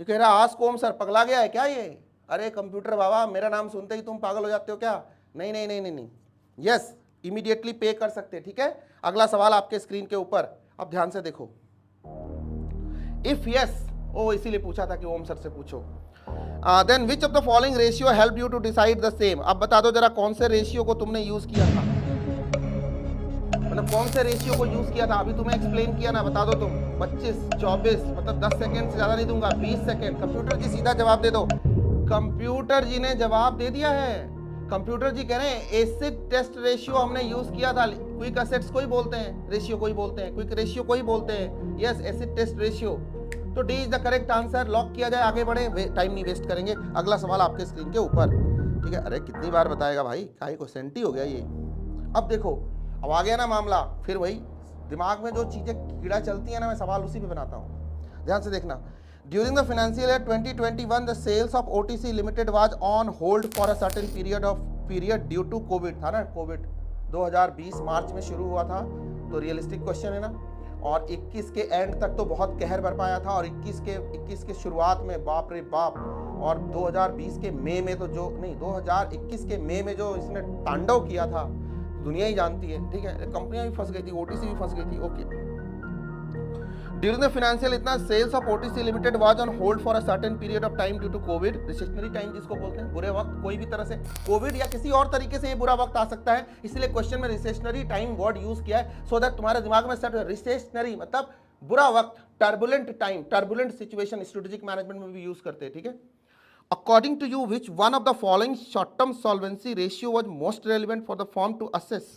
ये कह रहा आस्क ओम सर, पगला गया है क्या ये? अरे कंप्यूटर बाबा, मेरा नाम सुनते ही तुम पागल हो जाते हो क्या? नहीं नहीं नहीं नहीं नहीं, यस, इमीडिएटली पे कर सकते, ठीक है। अगला सवाल आपके स्क्रीन के ऊपर, अब ध्यान से देखो, इफ यस, ओ इसीलिए पूछा था कि ओम सर से पूछो, then which of the following ratio help you to decide the same. अब बता दो जरा कौन से रेशियो को तुमने यूज किया था, मतलब कौन से रेशियो को यूज किया था, अभी तुम्हें एक्सप्लेन किया ना, बता दो तुम। 25, 24, मतलब 10 सेकेंड से ज्यादा नहीं दूंगा, 20 सेकेंड। कंप्यूटर जी सीधा जवाब दे दो। कंप्यूटर जी ने जवाब दे दिया है। कंप्यूटर जी कह रहे हैं एसिड टेस्ट रेशियो हमने यूज किया था। क्विक एसिड्स को ही बोलते हैं, रेशियो को ही बोलते हैं, क्विक रेशियो को ही बोलते हैं। Yes, acid test ratio. तो D is the correct answer. Lock किया जाए, आगे बढ़े, टाइम नहीं वेस्ट करेंगे। अगला सवाल आपके स्क्रीन के ऊपर, ठीक है। अरे कितनी बार बताएगा भाई, काहे को सेंटी हो गया ये। अब देखो, अब आ गया ना मामला, फिर वही दिमाग में जो चीजें कीड़ा चलती है ना, मैं सवाल उसी पे बनाता हूँ। ध्यान से देखना। During the financial year 2021 the sales of OTC limited was on hold for a certain period due to covid. था ना, कोविड 2020 मार्च में शुरू हुआ था, तो रियलिस्टिक क्वेश्चन है ना। और 21 के एंड तक तो बहुत कहर बरपाया था, और 21 के शुरुआत में बाप रे बाप, और 2020 के मई में तो जो नहीं 2021 के मई में जो इसने तांडव किया था दुनिया ही जानती है, ठीक है। कंपनियां भी फंस गई थी, ओटीसी भी फंस गई थी। ओके, ड्यूरिंग द फाइनेंशियल इतना sales of OTC limited was on hold for a certain period of time due to covid. Recessionary time जिसको बोलते हैं, बुरे वक्त, कोई भी तरह से कोविड या किसी और तरीके से ये बुरा वक्त आ सकता है, इसलिए क्वेश्चन में रिसेशनरी टाइम वर्ड यूज किया है, सो दैट तुम्हारे दिमाग में सेट। रिसेशनरी मतलब बुरा वक्त, turbulent time, turbulent situation strategic management में भी यूज करते हैं, ठीक है। According to you which one of the following short term solvency ratio was most relevant for the firm to assess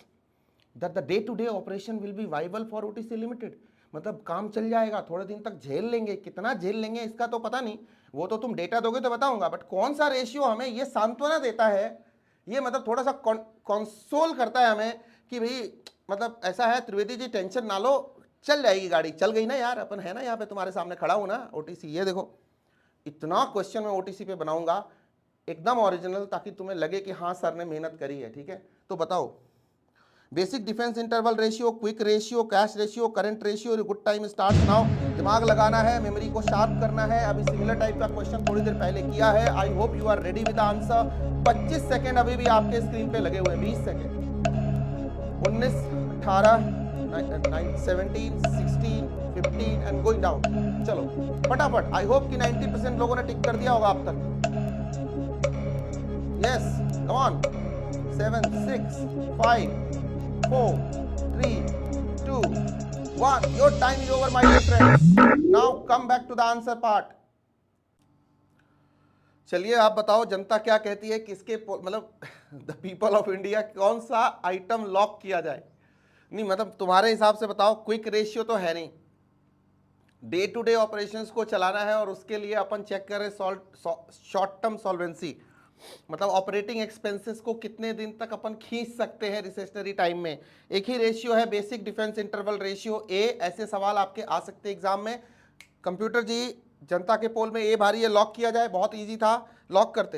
that the day to day operation will be viable for OTC limited. मतलब काम चल जाएगा, थोड़े दिन तक झेल लेंगे, कितना झेल लेंगे इसका तो पता नहीं, वो तो तुम डेटा दोगे तो बताऊंगा, बट कौन सा रेशियो हमें ये सांत्वना देता है, ये मतलब थोड़ा सा कंसोल करता है हमें कि भाई मतलब ऐसा है त्रिवेदी जी, टेंशन ना लो, चल जाएगी गाड़ी, चल गई ना यार, अपन है ना यहाँ पे तुम्हारे सामने खड़ा हूं ना। ओटीसी, ये देखो इतना क्वेश्चन मैं ओटीसी पे बनाऊंगा एकदम ओरिजिनल, ताकि तुम्हें लगे कि हाँ सर ने मेहनत करी है, ठीक है। तो बताओ, basic defence interval ratio, quick ratio, cash ratio, current ratio, good time start now. दिमाग लगाना है, मेमोरी को शार्प करना है। अभी सिमिलर टाइप का क्वेश्चन थोड़ी देर पहले किया है। I hope you are ready with answer. 25 second अभी भी आपके स्क्रीन पे लगे हुए हैं, 20 सेकेंड, 19, 18, 17, 16, 15 एंड गोइंग डाउन। चलो फटाफट, आई होप कि 90% लोगों ने टिक कर दिया होगा अब तक। Yes, come on. 7, 6, 5, 4, 3, 2, 1. Your time is over, my dear friends. Now come back to the answer part. चलिए आप बताओ, जनता क्या कहती है, किसके मतलब द पीपल ऑफ इंडिया, कौन सा आइटम लॉक किया जाए। नहीं मतलब तुम्हारे हिसाब से बताओ, क्विक रेशियो तो है नहीं, डे टू डे ऑपरेशंस को चलाना है, और उसके लिए अपन चेक करें शॉर्ट टर्म सॉल्वेंसी, मतलब ऑपरेटिंग एक्सपेंसेस को कितने दिन तक अपन खींच सकते हैं रिसेशनरी टाइम में। एक ही रेशियो है, basic defence interval ratio A. ऐसे सवाल आपके आ सकते हैं एग्जाम में। कंप्यूटर जी, जनता के पोल में ए भारी है, लॉक किया जाए, बहुत इजी था, लॉक करते।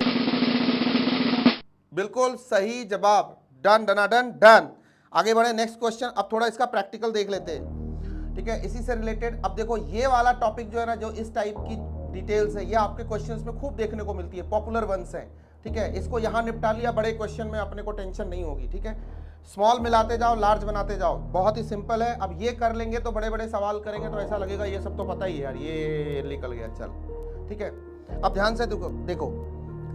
बिल्कुल सही जवाब, डन डनाडन डन। आगे बढ़े, नेक्स्ट क्वेश्चन। अब थोड़ा इसका प्रैक्टिकल देख लेते हैं, ठीक है, इसी से रिलेटेड। अब देखो ये वाला टॉपिक जो है ना, जो इस टाइप की डिटेल्स है, ये आपके क्वेश्चंस में खूब देखने को मिलती है, पॉपुलर वंस हैं, ठीक है। इसको यहां निपटा लिया, बड़े क्वेश्चन में अपने को टेंशन नहीं होगी, ठीक है। स्मॉल मिलाते जाओ, लार्ज बनाते जाओ, बहुत ही सिंपल है। अब ये कर लेंगे तो बड़े बड़े सवाल करेंगे तो ऐसा लगेगा ये सब तो पता ही है यार, ये निकल गया, चल ठीक है। अब ध्यान से देखो,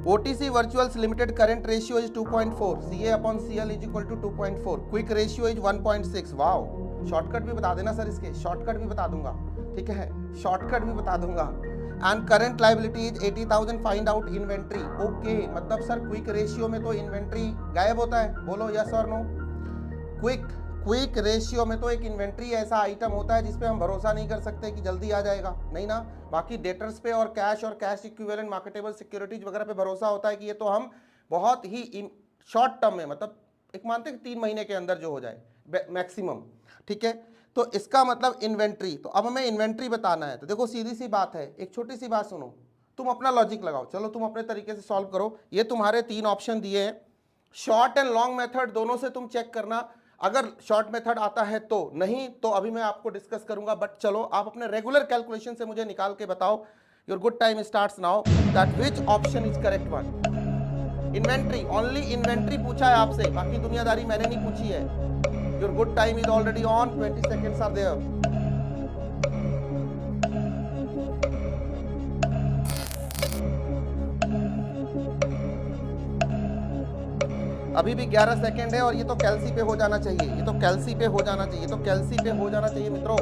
OTC Virtuals Limited current ratio is 2.4, CA upon CL is equal to 2.4, quick ratio is 1.6। Wow, shortcut भी बता देना सर, इसके शॉर्टकट भी बता दूंगा, ठीक है, शॉर्टकट भी बता दूंगा। And current liability is 80,000, find out inventory. Okay, मतलब सर क्विक रेशियो में तो इन्वेंट्री गायब होता है, बोलो यस और नो। क्विक रेशियो में तो एक इन्वेंट्री ऐसा आइटम होता है जिसपे हम भरोसा नहीं कर सकते कि जल्दी आ जाएगा, नहीं ना। बाकी डेटर्स पे और कैश इक्विवेलेंट मार्केटेबल सिक्योरिटीज वगैरह पे भरोसा होता है कि ये तो हम बहुत ही शॉर्ट टर्म में, मतलब एक मानते हैं 3 महीने के अंदर जो हो जाए मैक्सिमम, ठीक है। तो इसका मतलब इन्वेंट्री। तो अब हमें इन्वेंट्री बताना है, तो देखो सीधी सी बात है, एक छोटी सी बात सुनो, तुम अपना लॉजिक लगाओ, चलो तुम अपने तरीके से सॉल्व करो। ये तुम्हारे 3 ऑप्शन दिए हैं, शॉर्ट एंड लॉन्ग मेथड दोनों से तुम चेक करना। अगर शॉर्ट मेथड आता है तो, नहीं तो अभी मैं आपको डिस्कस करूंगा, बट चलो आप अपने रेगुलर कैलकुलेशन से मुझे निकाल के बताओ। Your good time starts now, that which option is correct one. Inventory, only inventory पूछा है आपसे, बाकी दुनियादारी मैंने नहीं पूछी है। Your good time is already on, 20 seconds are there. अभी भी 11 सेकेंड है और ये तो कैल्सी पे हो जाना चाहिए, ये तो कैल्सी पे हो जाना चाहिए, तो कैल्सी पे हो जाना चाहिए मित्रों।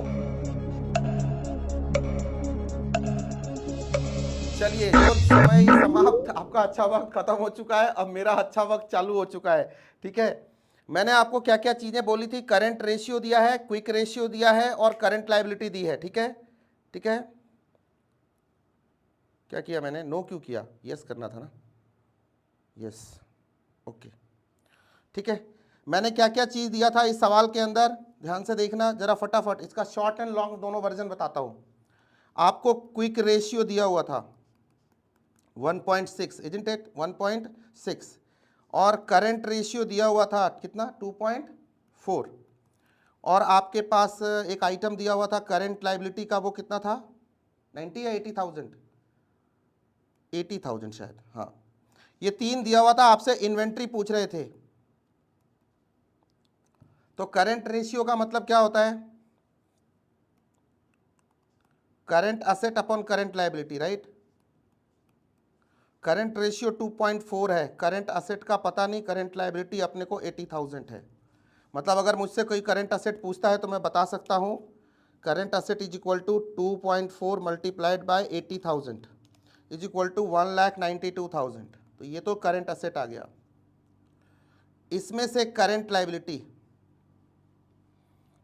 चलिए, जो समय समाप्त, आपका अच्छा वक्त खत्म हो चुका है, अब मेरा अच्छा वक्त चालू हो चुका है। ठीक है, मैंने आपको क्या क्या चीजें बोली थी, करंट रेशियो दिया है, क्विक रेशियो दिया है और करंट लायबिलिटी दी है। ठीक है, ठीक है, क्या किया मैंने, नो क्यों किया, यस करना था ना, यस, ओके। ठीक है, मैंने क्या क्या चीज दिया था इस सवाल के अंदर, ध्यान से देखना जरा फटाफट, इसका शॉर्ट एंड लॉन्ग दोनों वर्जन बताता हूं। आपको क्विक रेशियो दिया हुआ था 1.6, इजंट इट, 1.6, और करंट रेशियो दिया हुआ था कितना, 2.4, और आपके पास एक आइटम दिया हुआ था करंट लायबिलिटी का, वो कितना था, 90 या 80,000, 80,000 शायद, हाँ। ये तीन दिया हुआ था, आपसे इन्वेंट्री पूछ रहे थे। तो करंट रेशियो का मतलब क्या होता है, current asset upon current liability, right. Current ratio 2.4 है, करंट असेट का पता नहीं, करंट लायबिलिटी अपने को 80,000 है। मतलब अगर मुझसे कोई करंट असेट पूछता है तो मैं बता सकता हूँ current asset is equal to 2.4 multiplied by 80,000 is equal to 1,92,000। तो ये तो करंट असेट आ गया। इसमें से करंट लायबिलिटी,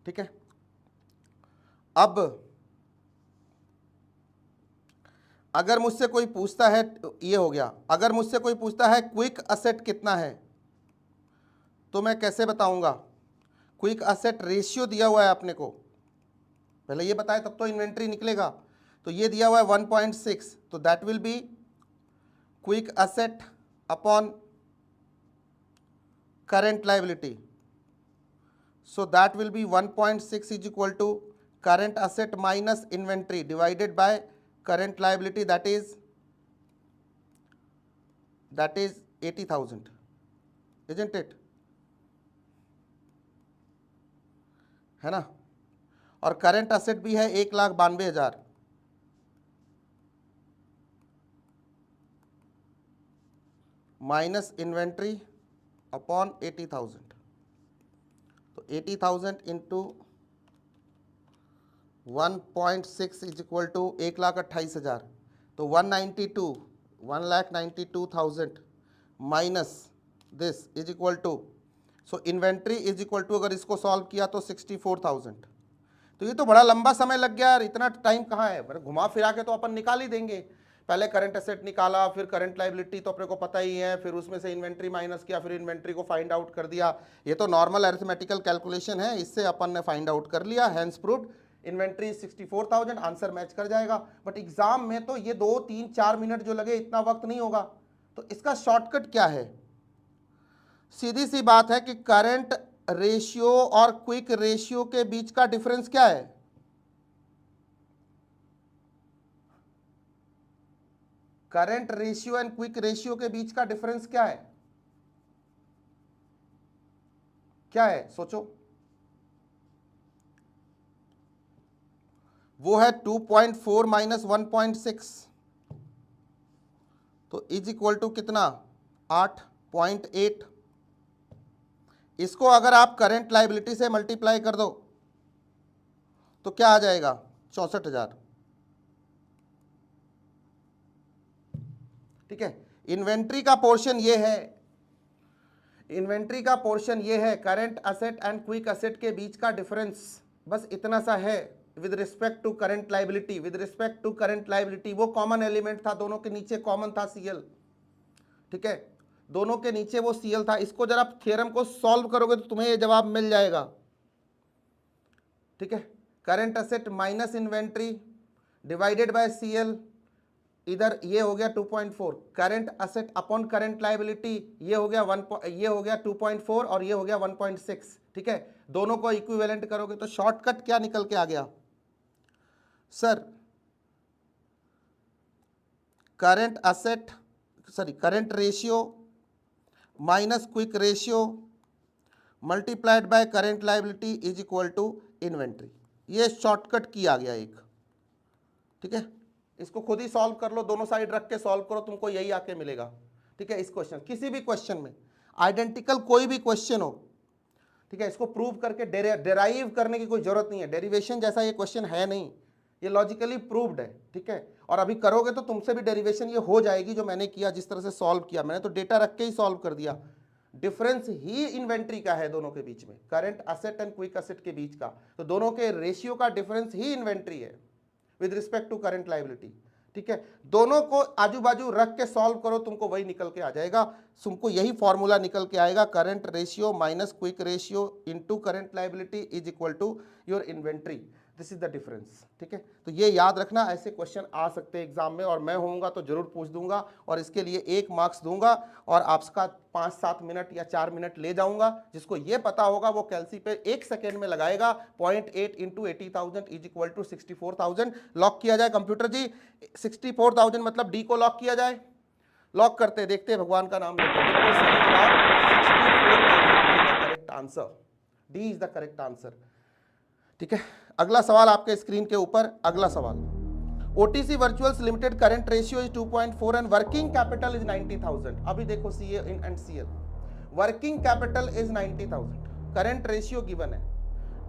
ठीक है। अब अगर मुझसे कोई पूछता है, ये हो गया, अगर मुझसे कोई पूछता है क्विक असेट कितना है, तो मैं कैसे बताऊंगा, क्विक असेट रेशियो दिया हुआ है अपने को, पहले ये बताए तब तो इन्वेंट्री निकलेगा। तो ये दिया हुआ है 1.6, तो that will be quick asset upon current liability, so that will be 1.6 is equal to current asset minus inventory divided by current liability, that is 80,000, isn't it, है ना। और करंट असेट भी है 1,92,000, माइनस इन्वेंट्री अपॉन 80,000, तो 80,000 इंटू 1.6 इज इक्वल टू 1,28,000, तो 1,92,000 minus this is equal to, so inventory is equal to, अगर इसको सॉल्व किया तो 64,000। तो ये तो बड़ा लंबा समय लग गया यार, इतना टाइम कहाँ है, घुमा फिरा के तो अपन निकाल ही देंगे। पहले करंट एसेट निकाला, फिर करंट लायबिलिटी तो अपने को पता ही है, फिर उसमें से इन्वेंट्री माइनस किया, फिर इन्वेंट्री को फाइंड आउट कर दिया। ये तो नॉर्मल अरिथमेटिकल कैलकुलेशन है, इससे अपन ने फाइंड आउट कर लिया, hence proved inventory 64,000, answer match कर जाएगा। बट एग्जाम में तो ये 2, 3, 4 मिनट जो लगे, इतना वक्त नहीं होगा। तो इसका शॉर्टकट क्या है, सीधी सी बात है कि करंट रेशियो और क्विक रेशियो के बीच का डिफरेंस क्या है, current ratio and quick ratio के बीच का डिफरेंस क्या है, क्या है, सोचो। वो है 2.4 माइनस 1.6, तो इज इक्वल टू कितना, 8.8। इसको अगर आप करंट लायबिलिटी से मल्टीप्लाई कर दो तो क्या आ जाएगा, 64,000। ठीक है, इन्वेंट्री का पोर्शन ये है, इन्वेंट्री का पोर्शन ये है, current asset and quick asset के बीच का डिफरेंस बस इतना सा है with respect to current liability. With respect to current liability वो कॉमन एलिमेंट था, दोनों के नीचे कॉमन था सीएल। ठीक है, दोनों के नीचे वो सीएल था। इसको जरा थ्योरम को सॉल्व करोगे तो तुम्हें ये जवाब मिल जाएगा। ठीक है, current asset minus inventory divided by CL, इधर ये हो गया 2.4, current asset upon current liability ये हो गया 2.4 और ये हो गया 1.6। ठीक है, दोनों को इक्विवेलेंट करोगे तो शॉर्टकट क्या निकल के आ गया sir, current asset current ratio minus quick ratio multiplied by current liability is equal to inventory. ये शॉर्टकट की आ गया एक। ठीक है, इसको खुद ही सॉल्व कर लो, दोनों साइड रख के सॉल्व करो, तुमको यही आके मिलेगा। ठीक है, इस क्वेश्चन, किसी भी क्वेश्चन में आइडेंटिकल कोई भी क्वेश्चन हो, ठीक है, इसको प्रूव करके डेराइव करने की कोई जरूरत नहीं है, डेरिवेशन जैसा ये क्वेश्चन है नहीं, ये लॉजिकली प्रूव्ड है, ठीक है। और अभी करोगे तो तुमसे भी डेरिवेशन ये हो जाएगी जो मैंने किया, जिस तरह से सॉल्व किया मैंने, तो डेटा रख के ही सॉल्व कर दिया। डिफरेंस ही इन्वेंट्री का है दोनों के बीच में, current asset and quick asset के बीच का, तो दोनों के रेशियो का डिफरेंस ही इन्वेंट्री है with respect to current liability, ठीक है। दोनों को आजू बाजू रख के सॉल्व करो, तुमको वही निकल के आ जाएगा, तुमको यही फॉर्मूला निकल के आएगा, current ratio minus quick ratio into current liability is equal to your inventory, this is the difference, ठीक है। तो ये याद रखना, ऐसे क्वेश्चन आ सकते हैं एग्जाम में, और मैं होऊंगा तो जरूर पूछ दूंगा, और इसके लिए 1 मार्क्स दूंगा, और आपका 5-7 मिनट या 4 मिनट ले जाऊंगा। जिसको ये पता होगा वो कैलसी पे 1 सेकेंड में लगाएगा। 0.8 into 80,000 is equal to 64,000। Lock किया जाए कंप्यूटर जी, 64,000 मतलब डी को लॉक किया जाए, लॉक करते देखते हैं, भगवान का नाम लेते हैं। बिल्कुल सही जवाब 64,000 correct answer, D is the correct answer, ठीक है। अगला सवाल आपके स्क्रीन के ऊपर, अगला सवाल, OTC virtuals limited current ratio is 2.4 and working capital is 90,000। अभी देखो CA and CL, working capital is 90,000, current ratio given है,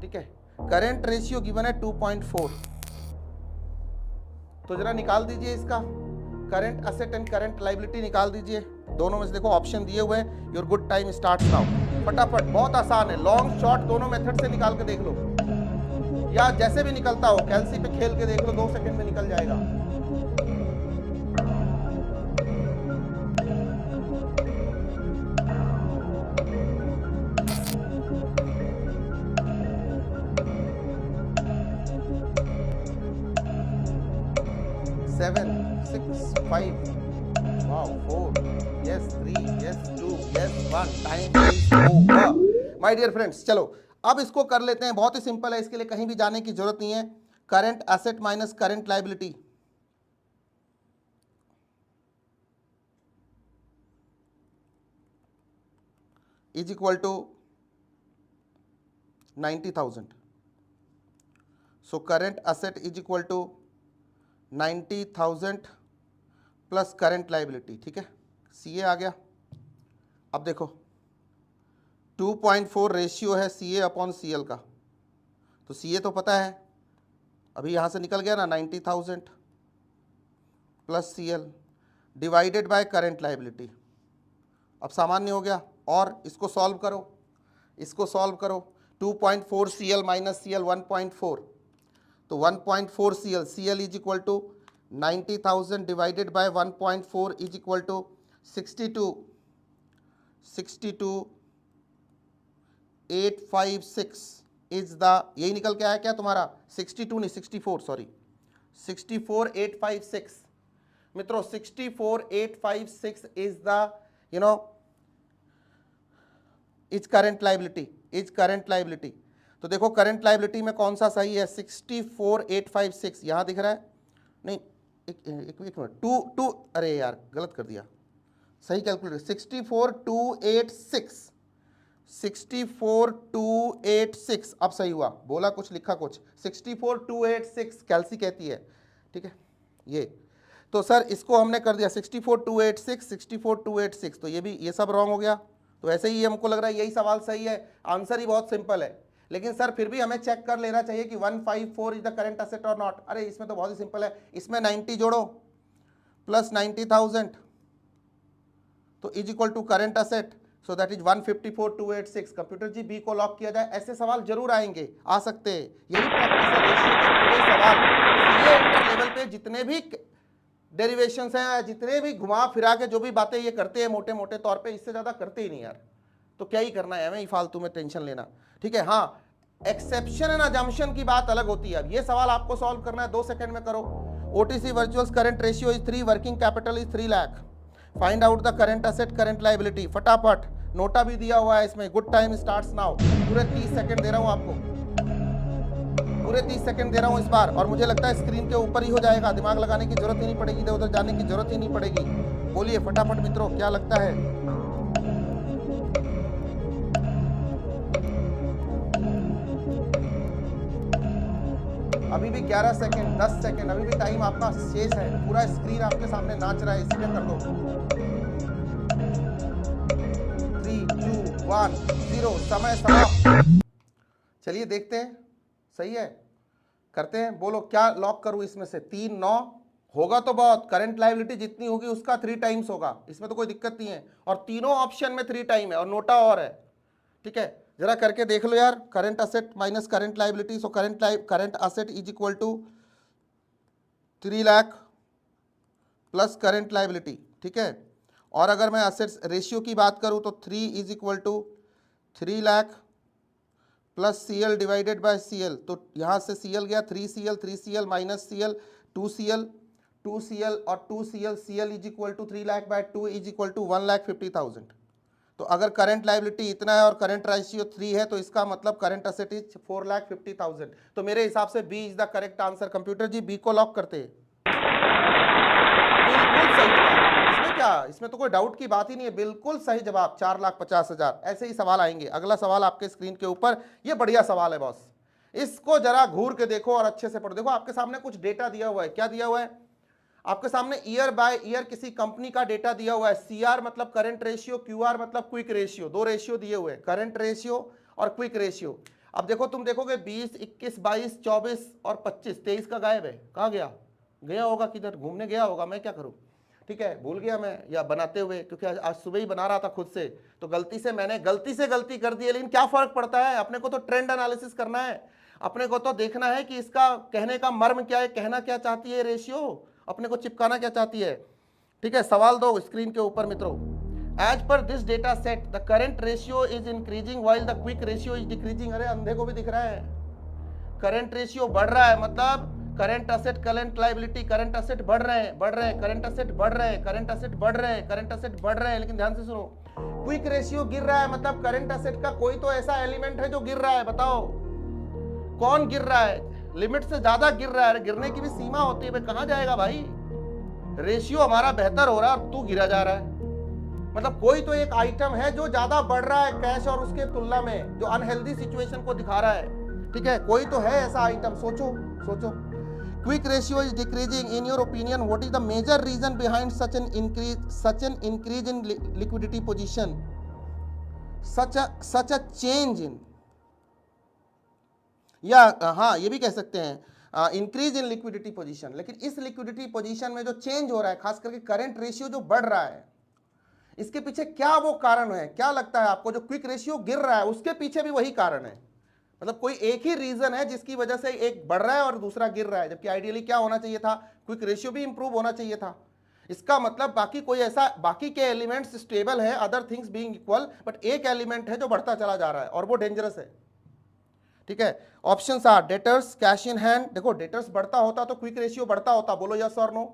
ठीक है, करंट रेशियो गिवन है 2.4, तो जरा निकाल दीजिए इसका current asset and current liability निकाल दीजिए, दोनों में से देखो ऑप्शन दिए हुए हैं, your good time starts now, फटाफट, बहुत आसान है, लॉन्ग शॉर्ट दोनों मेथड से निकाल के देख लो, या जैसे भी निकलता हो, कैलसी पे खेल के देख लो, 2 सेकंड में निकल जाएगा। Seven, 6, 5, wow, 4, yes, 3, yes, 2, yes, 1, time is over. My dear friends, चलो अब इसको कर लेते हैं, बहुत ही सिंपल है, इसके लिए कहीं भी जाने की जरूरत नहीं है। Current asset minus current liability is equal to 90,000, so current asset is equal to 90,000 plus current liability, ठीक है, सीए आ गया। अब देखो 2.4 रेशियो है सीए अपॉन सीएल का, तो सीए तो पता है, अभी यहाँ से निकल गया ना, 90,000 plus CL divided by current liability, अब सामान्य हो गया, और इसको सॉल्व करो, इसको सॉल्व करो, 2.4 सीएल माइनस सीएल 1.4, तो 1.4 CL, CL is equal to 90,000 divided by 1.4 is equal to 62,856 is the, यही निकल के आया क्या तुम्हारा, 62 नहीं 64, सॉरी 64,856 मित्रों, 64,856 is the is current liability, is current liability. तो देखो करंट लायबिलिटी में कौन सा सही है, 64,856 यहां दिख रहा है, नहीं एक मिनट, टू अरे यार गलत कर दिया, सही कैलकुलेट, 64,286 अब सही हुआ, बोला कुछ लिखा कुछ, 64,286 कैलसी कहती है, ठीक है, ये तो सर इसको हमने कर दिया 64,286, तो ये सब रॉन्ग हो गया, तो ऐसे ही हमको लग रहा है यही सवाल सही है, आंसर ही बहुत सिंपल है, लेकिन सर फिर भी हमें चेक कर लेना चाहिए कि 154 इज द करंट असेट और नॉट। अरे इसमें तो बहुत ही सिंपल है, इसमें 90 जोड़ो प्लस 90,000 तो is equal to current asset, so that is 154,286। Computer ji B को लॉक किया जाए, ऐसे सवाल जरूर आएंगे, आ सकते हैं, यही प्रैक्टिस है रेशियो के पूरे सवाल सीए इंटर लेवल पे जितने भी डेरिवेशंस हैं, जितने भी घुमा फिरा के जो भी बातें ये करते हैं मोटे मोटे तौर पे, इससे ज़्यादा करते ही नहीं यार, तो क्या ही करना है हमें फालतू में टेंशन लेना, ठीक है। हाँ, एक्सेप्शन एंड अजम्पशन की बात अलग होती है। अब ये सवाल आपको सॉल्व करना है, 2 सेकंड में करो। OTC वर्चुअल्स current ratio is 3, working capital is 3 lakh, find out the current asset current liability, फटाफट, नोटा भी दिया हुआ है इसमें, गुड टाइम स्टार्ट्स नाउ, पूरे 30 सेकंड दे रहा हूँ आपको, पूरे 30 सेकंड दे रहा हूँ इस बार, और मुझे लगता है स्क्रीन के ऊपर ही हो जाएगा, दिमाग लगाने की जरूरत ही नहीं पड़ेगी, इधर उधर जाने की जरूरत ही नहीं पड़ेगी। बोलिए फटाफट मित्रों, क्या लगता है? अभी भी 11 सेकंड, 10 सेकंड, अभी भी टाइम आपका शेष है, पूरा स्क्रीन आपके सामने नाच रहा है, इसी में कर दो। 3, 1 0, समय समाप्त। चलिए देखते हैं, सही है, करते हैं। बोलो क्या लॉक करूं इसमें से? 3 9 होगा तो बहुत, करंट लायबिलिटी जितनी होगी उसका 3 टाइम्स होगा, इसमें तो कोई दिक्कत नहीं है। और तीनों ऑप्शन में 3 टाइम है और नोटा और है, ठीक है। जरा करके देख लो यार, current asset minus current liability, so current asset is equal to 3 lakh plus current liability, ठीक है। और अगर मैं असेट्स रेशियो की बात करूं तो 3 is equal to 3 lakh plus CL divided by CL, तो यहाँ से CL गया 3CL माइनस CL 2CL और 2CL, CL is equal to 3 lakh by 2 is equal to 1,50,000। तो अगर करंट लायबिलिटी इतना है और करंट रेशियो 3 है तो इसका मतलब करंट असेट इज 4,50,000। तो मेरे हिसाब से B is the correct answer. Computer ji B को लॉक करते हैं। बिल्कुल सही जवाब, इसमें क्या, इसमें तो कोई डाउट की बात ही नहीं है, बिल्कुल सही जवाब 4,50,000। ऐसे ही सवाल आएंगे। अगला सवाल आपके स्क्रीन के ऊपर, ये बढ़िया सवाल है बॉस, इसको जरा घूर के देखो और अच्छे से पढ़ो। देखो आपके सामने कुछ डेटा दिया हुआ है, क्या दिया हुआ है आपके सामने? ईयर बाय ईयर किसी कंपनी का डेटा दिया हुआ है। CR मतलब करंट रेशियो, QR मतलब क्विक रेशियो, दो रेशियो दिए हुए हैं, करंट रेशियो और क्विक रेशियो। अब देखो तुम देखोगे 20 21 22 24 और 25, 23 का गायब है, कहाँ गया? गया होगा किधर, घूमने गया होगा, मैं क्या करूं, ठीक है, भूल गया मैं, या बनाते हुए, क्योंकि आज सुबह ही बना रहा था खुद से, तो गलती से मैंने गलती कर दी है। लेकिन क्या फर्क पड़ता है, अपने को तो ट्रेंड एनालिसिस करना है, अपने को तो देखना है कि इसका कहने का मर्म क्या है, कहना क्या चाहती है रेशियो, अपने को चिपकाना क्या चाहती है, ठीक है। सवाल दो स्क्रीन के ऊपर मित्रों। As per this data set the current ratio is increasing while the quick ratio is decreasing. अरे अंधे को भी दिख रहा है, करंट रेशियो बढ़ रहा है, मतलब current asset current liability, current asset बढ़ रहे हैं करंट असेट बढ़ रहे हैं, करंट असेट बढ़ रहे हैं, करंट असेट बढ़ रहे हैं। लेकिन ध्यान से सुनो, क्विक रेशियो गिर रहा है, मतलब करंट असेट का कोई तो ऐसा एलिमेंट है जो गिर रहा है। बताओ कौन गिर रहा है? लिमिट से ज्यादा गिर रहा है, गिरने की भी सीमा होती है, कहां जाएगा भाई? रेशियो हमारा बेहतर हो रहा है और तू गिरा जा रहा है, मतलब कोई तो एक आइटम है जो ज्यादा बढ़ रहा है कैश और उसके तुलना में, जो अनहेल्दी सिचुएशन को दिखा रहा है, ठीक है, कोई तो है ऐसा आइटम। सोचो सोचो, quick ratio is decreasing, in your opinion what is the major reason behind such an increase in liquidity position, such a change in, या हाँ ये भी कह सकते हैं इंक्रीज इन लिक्विडिटी पोजीशन। लेकिन इस लिक्विडिटी पोजीशन में जो चेंज हो रहा है, खास करके करंट रेशियो जो बढ़ रहा है, इसके पीछे क्या वो कारण है? क्या लगता है आपको? जो क्विक रेशियो गिर रहा है उसके पीछे भी वही कारण है, मतलब कोई एक ही रीजन है जिसकी वजह से एक बढ़ रहा है और दूसरा गिर रहा है, जबकि आइडियली क्या होना चाहिए था? क्विक रेशियो भी इंप्रूव होना चाहिए था। इसका मतलब बाकी कोई ऐसा, बाकी के एलिमेंट्स स्टेबल है, other things being equal, but एक एलिमेंट है जो बढ़ता चला जा रहा है और वो डेंजरस है, ठीक है। Options are debtors, cash in hand. देखो डेटर्स बढ़ता होता तो क्विक रेशियो बढ़ता होता, बोलो यस और नो।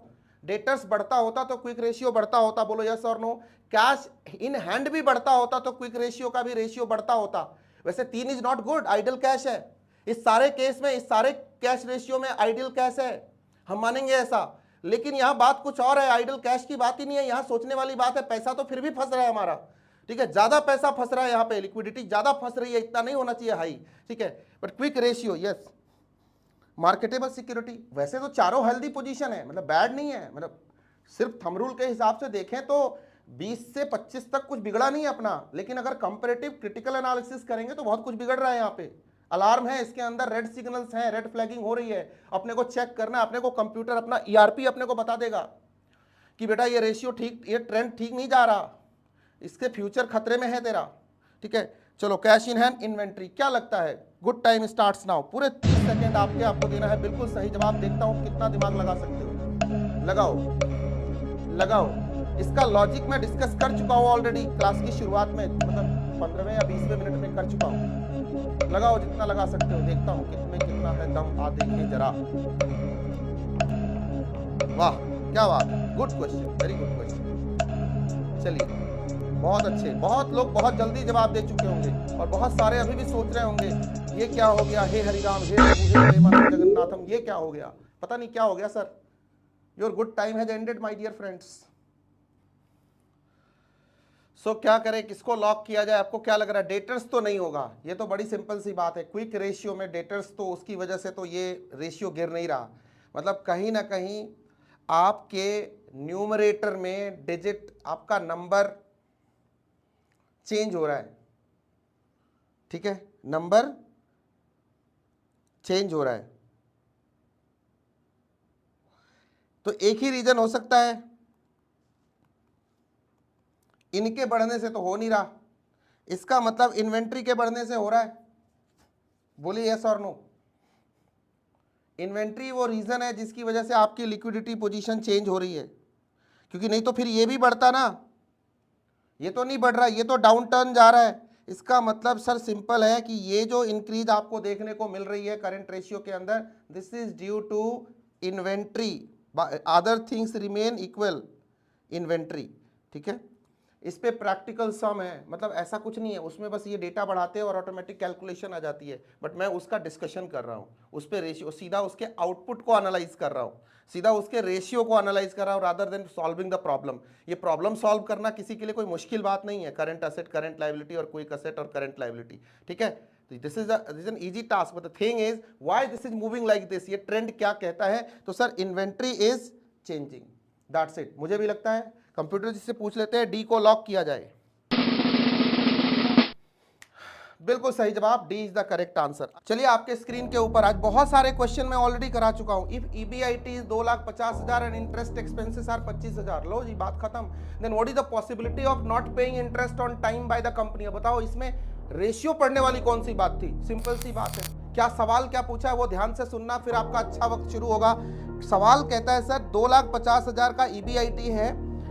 डेटर्स बढ़ता होता तो क्विक रेशियो बढ़ता होता, बोलो यस और नो। कैश इन हैंड भी बढ़ता होता तो क्विक रेशियो का भी रेशियो बढ़ता होता। वैसे 3 is not good, idle cash है इस सारे केस में, इस सारे कैश रेशियो में आइडल कैश है, हम मानेंगे ऐसा। लेकिन यहां बात कुछ और है, आइडल कैश की बात ही नहीं है, यहां सोचने वाली बात है, पैसा तो फिर भी फंस रहा है हमारा, ठीक है, ज्यादा पैसा फंस रहा है, यहाँ पे लिक्विडिटी ज्यादा फंस रही है, इतना नहीं होना चाहिए हाई, ठीक है। But quick ratio yes. Marketable security, वैसे तो चारों हेल्दी पोजीशन है, मतलब बैड नहीं है, मतलब सिर्फ थंब रूल के हिसाब से देखें तो 20 से 25 तक कुछ बिगड़ा नहीं है अपना, लेकिन अगर कंपैरेटिव क्रिटिकल एनालिसिस करेंगे तो बहुत कुछ बिगड़ रहा है। यहाँ पे अलार्म है, इसके अंदर रेड सिग्नल्स हैं, रेड फ्लैगिंग हो रही है, अपने को चेक करना, अपने को कंप्यूटर अपना ERP अपने को बता देगा कि बेटा ये रेशियो ठीक, ये ट्रेंड ठीक नहीं जा रहा, इसके फ्यूचर खतरे में है तेरा, ठीक है। चलो कैश इन हैंड, इन्वेंट्री, क्या लगता है? Good time starts now. पूरे 30 सेकंड आपको देना है, बिल्कुल सही जवाब। देखता हूं कितना दिमाग लगा सकते हो, लगाओ लगाओ। इसका लॉजिक मैं डिस्कस कर चुका हूं ऑलरेडी क्लास की शुरुआत में, मतलब 15वें या 20वें मिनट में कर चुका हूं। लगाओ जितना लगा सकते हो, देखता हूं कितने कितना है दम, आ देखें जरा। वाह क्या बात है, good question, very good question. चलिए बहुत अच्छे, बहुत लोग बहुत जल्दी जवाब दे चुके होंगे और बहुत सारे अभी भी सोच रहे होंगे ये क्या हो गया, हे हरिराम, हे प्रभु, हे प्रेमानंद जगन्नाथम, ये क्या हो गया, पता नहीं क्या हो गया sir. Your good time has ended my dear friends. So क्या करें, किसको लॉक किया जाए? आपको क्या लग रहा है? डेटर्स तो नहीं होगा, ये तो बड़ी सिंपल सी बात है, क्विक रेशियो में डेटर्स, तो उसकी वजह से तो ये रेशियो गिर नहीं रहा, मतलब कहीं ना कहीं आपके न्यूमरेटर में डिजिट, आपका नंबर चेंज हो रहा है, ठीक है, नंबर चेंज हो रहा है। तो एक ही रीजन हो सकता है, इनके बढ़ने से तो हो नहीं रहा, इसका मतलब इन्वेंट्री के बढ़ने से हो रहा है। बोलिए यस और नो। इन्वेंट्री वो रीजन है जिसकी वजह से आपकी लिक्विडिटी पोजीशन चेंज हो रही है, क्योंकि नहीं तो फिर ये भी बढ़ता ना, ये तो नहीं बढ़ रहा, ये तो डाउन टर्न जा रहा है। इसका मतलब सर सिंपल है कि ये जो इंक्रीज आपको देखने को मिल रही है करंट रेशियो के अंदर, this is due to inventory, other things remain equal, inventory. ठीक है, इस पे प्रैक्टिकल सम है, मतलब ऐसा कुछ नहीं है उसमें, बस ये डेटा बढ़ाते हैं और ऑटोमेटिक कैलकुलेशन आ जाती है, बट मैं उसका डिस्कशन कर रहा हूँ, उस पे रेशियो, सीधा उसके आउटपुट को एनालाइज कर रहा हूँ, सीधा उसके रेशियो को एनालाइज कर रहा हूँ, rather than solving the problem. ये प्रॉब्लम सॉल्व करना किसी के लिए कोई मुश्किल बात नहीं है, करंट असेट, करंट लायबिलिटी और क्विक असेट और करंट लायबिलिटी। ठीक है, this is an easy task, but the thing is why this is moving like this, ये ट्रेंड क्या कहता है? तो sir inventory is changing, that's it. मुझे भी लगता है कंप्यूटर जिससे पूछ लेते हैं डी को लॉक किया जाए। बिल्कुल सही जवाब, D is the correct answer. चलिए आपके स्क्रीन के ऊपर आज बहुत सारे क्वेश्चन मैं ऑलरेडी करा चुका हूं। If EBIT is 2,50,000 and interest expenses are 25,000, लो जी बात खत्म। Then what is the possibility of not paying interest on time by the company? बताओ इसमें रेशियो पढ़ने वाली कौन सी बात थी? सिंपल सी बात है। क्या सवाल क्या पूछा है वो ध्यान से सुनना, फिर आपका अच्छा वक्त शुरू होगा। सवाल कहता है सर 2,50,000 का ईबीआईटी है,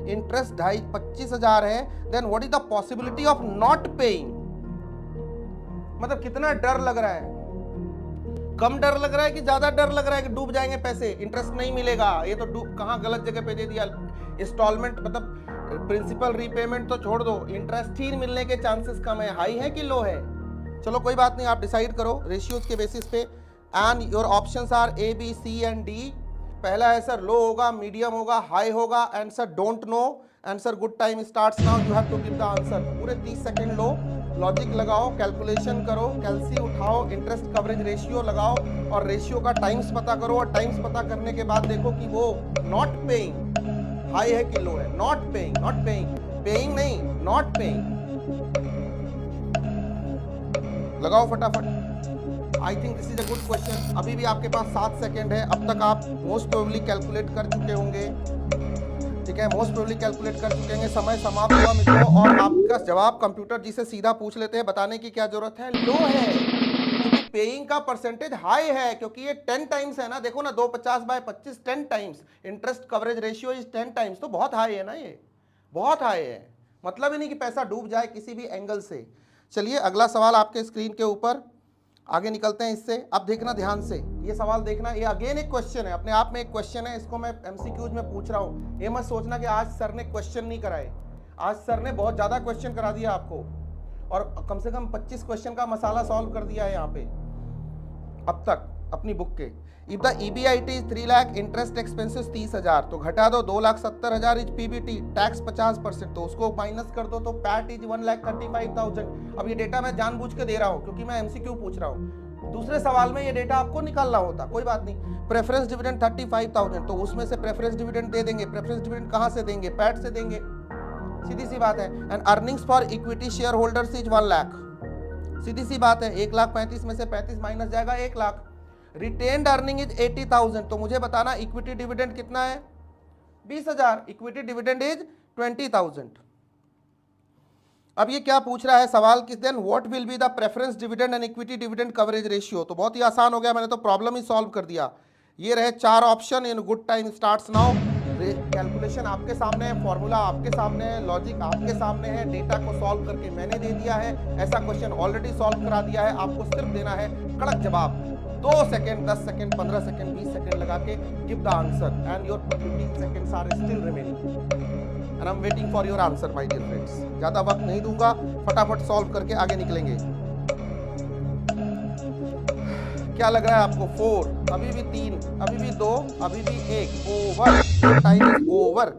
इंटरेस्ट 25,000 है, then what is the possibility of not paying? मतलब कितना डर लग रहा है, कम डर लग रहा है कि ज्यादा डर लग रहा है कि डूब जाएंगे पैसे, इंटरेस्ट नहीं मिलेगा? ये तो डूब कहां गलत जगह पे दे दिया। इंस्टॉलमेंट मतलब प्रिंसिपल रीपेमेंट तो छोड़ दो, इंटरेस्ट ही मिलने के चांसेस कम है, हाई है कि लो है? चलो कोई बात नहीं, आप डिसाइड करो रेशियोज के बेसिस पे, and your options are A B C and D. पहला है सर लो होगा, मीडियम होगा, हाई होगा, and sir don't know, and sir good time starts now, you have to give the answer. पूरे 30 सेकंड लो, लॉजिक लगाओ, कैलकुलेशन करो, कैलसी उठाओ, इंटरेस्ट कवरेज रेशियो लगाओ और रेशियो का टाइम्स पता करो, और टाइम्स पता करने के बाद देखो कि वो नॉट पेइंग हाई है कि लो है। Not paying, not paying, paying नहीं, नॉट पेइंग। लगाओ फटाफट। I think this is a good question. अभी भी आपके पास 7 सेकंड है, अब तक आप मोस्ट प्रोबेबली कैलकुलेट कर चुके होंगे। ठीक है, मोस्ट प्रोबेबली कैलकुलेट कर चुके हैं। समय समाप्त हुआ मित्रों, और आपका जवाब कंप्यूटर जी से सीधा पूछ लेते हैं, बताने की क्या जरूरत है, लो है, क्योंकि पेइंग का परसेंटेज हाई है, क्योंकि ये 10 टाइम्स है ना। देखो ना, 250/25 10 times, interest coverage ratio is 10 times, तो बहुत हाई है ना, ये बहुत हाई है। मतलब ही नहीं कि पैसा डूब जाए किसी भी एंगल से। चलिए अगला सवाल आपके स्क्रीन के ऊपर, आगे निकलते हैं इससे। अब देखना ध्यान से, ये सवाल देखना, ये अगेन एक क्वेश्चन है, अपने आप में एक क्वेश्चन है, इसको मैं एमसीक्यूज में पूछ रहा हूँ। ये मत सोचना कि आज सर ने क्वेश्चन नहीं कराए, आज सर ने बहुत ज्यादा क्वेश्चन करा दिया आपको, और कम से कम 25 क्वेश्चन का मसाला सॉल्व कर दिया है यहाँ पे अब तक अपनी बुक के। If the EBIT is 3 lakh, interest expenses 30,000, तो घटा दो 2,70,000 इज पीबीटी, टैक्स 50%, तो उसको माइनस कर दो, तो पैट इज 1,35,000। अब ये डेटा मैं जानबूझ के दे रहा हूँ क्योंकि मैं एमसीक्यू पूछ रहा हूँ, दूसरे सवाल में ये डेटा आपको निकालना होता, कोई बात नहीं। प्रेफरेंस डिविडेंड 35,000, तो उसमें से प्रेफरेंस डिविडेंड दे देंगे। प्रेफरेंस डिविडेंड कहां से देंगे? पैट से देंगे, सीधी सी बात है। And earnings for equity share holders is 1 lakh, सीधी सी बात है, 1,35,000 में से 35 माइनस जाएगा 1 लाख। रिटेन्ड अर्निंग इज 80,000, तो मुझे बताना इक्विटी डिविडेंड कितना है? 20,000, इक्विटी डिविडेंड इज 20,000। अब ये क्या पूछ रहा है सवाल किस दिन, what will be the preference dividend and equity dividend coverage ratio? तो बहुत ही आसान हो गया, मैंने तो प्रॉब्लम ही सॉल्व कर दिया। ये रहे 4 option, in good time starts now. Calculation आपके सामने है, फॉर्मूला आपके सामने है, लॉजिक आपके सामने है, डेटा को सॉल्व करके मैंने दे दिया है, ऐसा क्वेश्चन ऑलरेडी सॉल्व करा दिया है, आपको सिर्फ देना है कड़क जवाब। 2 सेकंड, 10 सेकंड, 15 सेकंड, 20 सेकंड लगा के give the answer, and your 15 seconds are still remaining, and I am waiting for your answer my dear friends. ज्यादा वक्त नहीं दूंगा, फटाफट सॉल्व करके आगे निकलेंगे। क्या लग रहा है आपको? 4, अभी भी 3, अभी भी 2, अभी भी 1, over, time is over.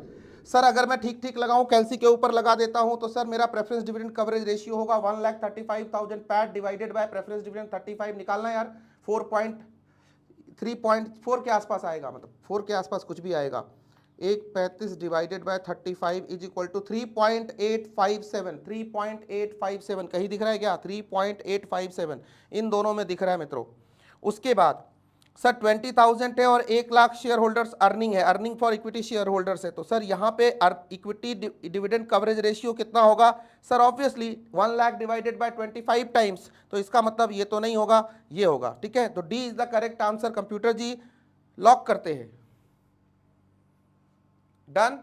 Sir अगर मैं ठीक ठीक लगाऊं, कैलसी के ऊपर लगा देता हूं, तो सर मेरा प्रेफरेंस डिविडेंड कवरेज रेशियो होगा 1,35,000 PAT divided by preference dividend 35 निकालना यार, 3.4 के आसपास आएगा, मतलब 4 के आसपास कुछ भी आएगा। 135 divided by 35 is equal to 3.857, 3.857 कहीं दिख रहा है क्या? 3.857 इन दोनों में दिख रहा है मित्रों। उसके बाद सर 20,000 है और 1 लाख शेयर होल्डर्स अर्निंग है, earning for equity share holders है, तो सर यहाँ पे इक्विटी डिविडेंड कवरेज रेशियो कितना होगा? Sir obviously 1 lakh divided bye 25 times, तो इसका मतलब ये तो नहीं होगा, ये होगा। ठीक है, तो D is the correct answer. Computer जी लॉक करते हैं। डन।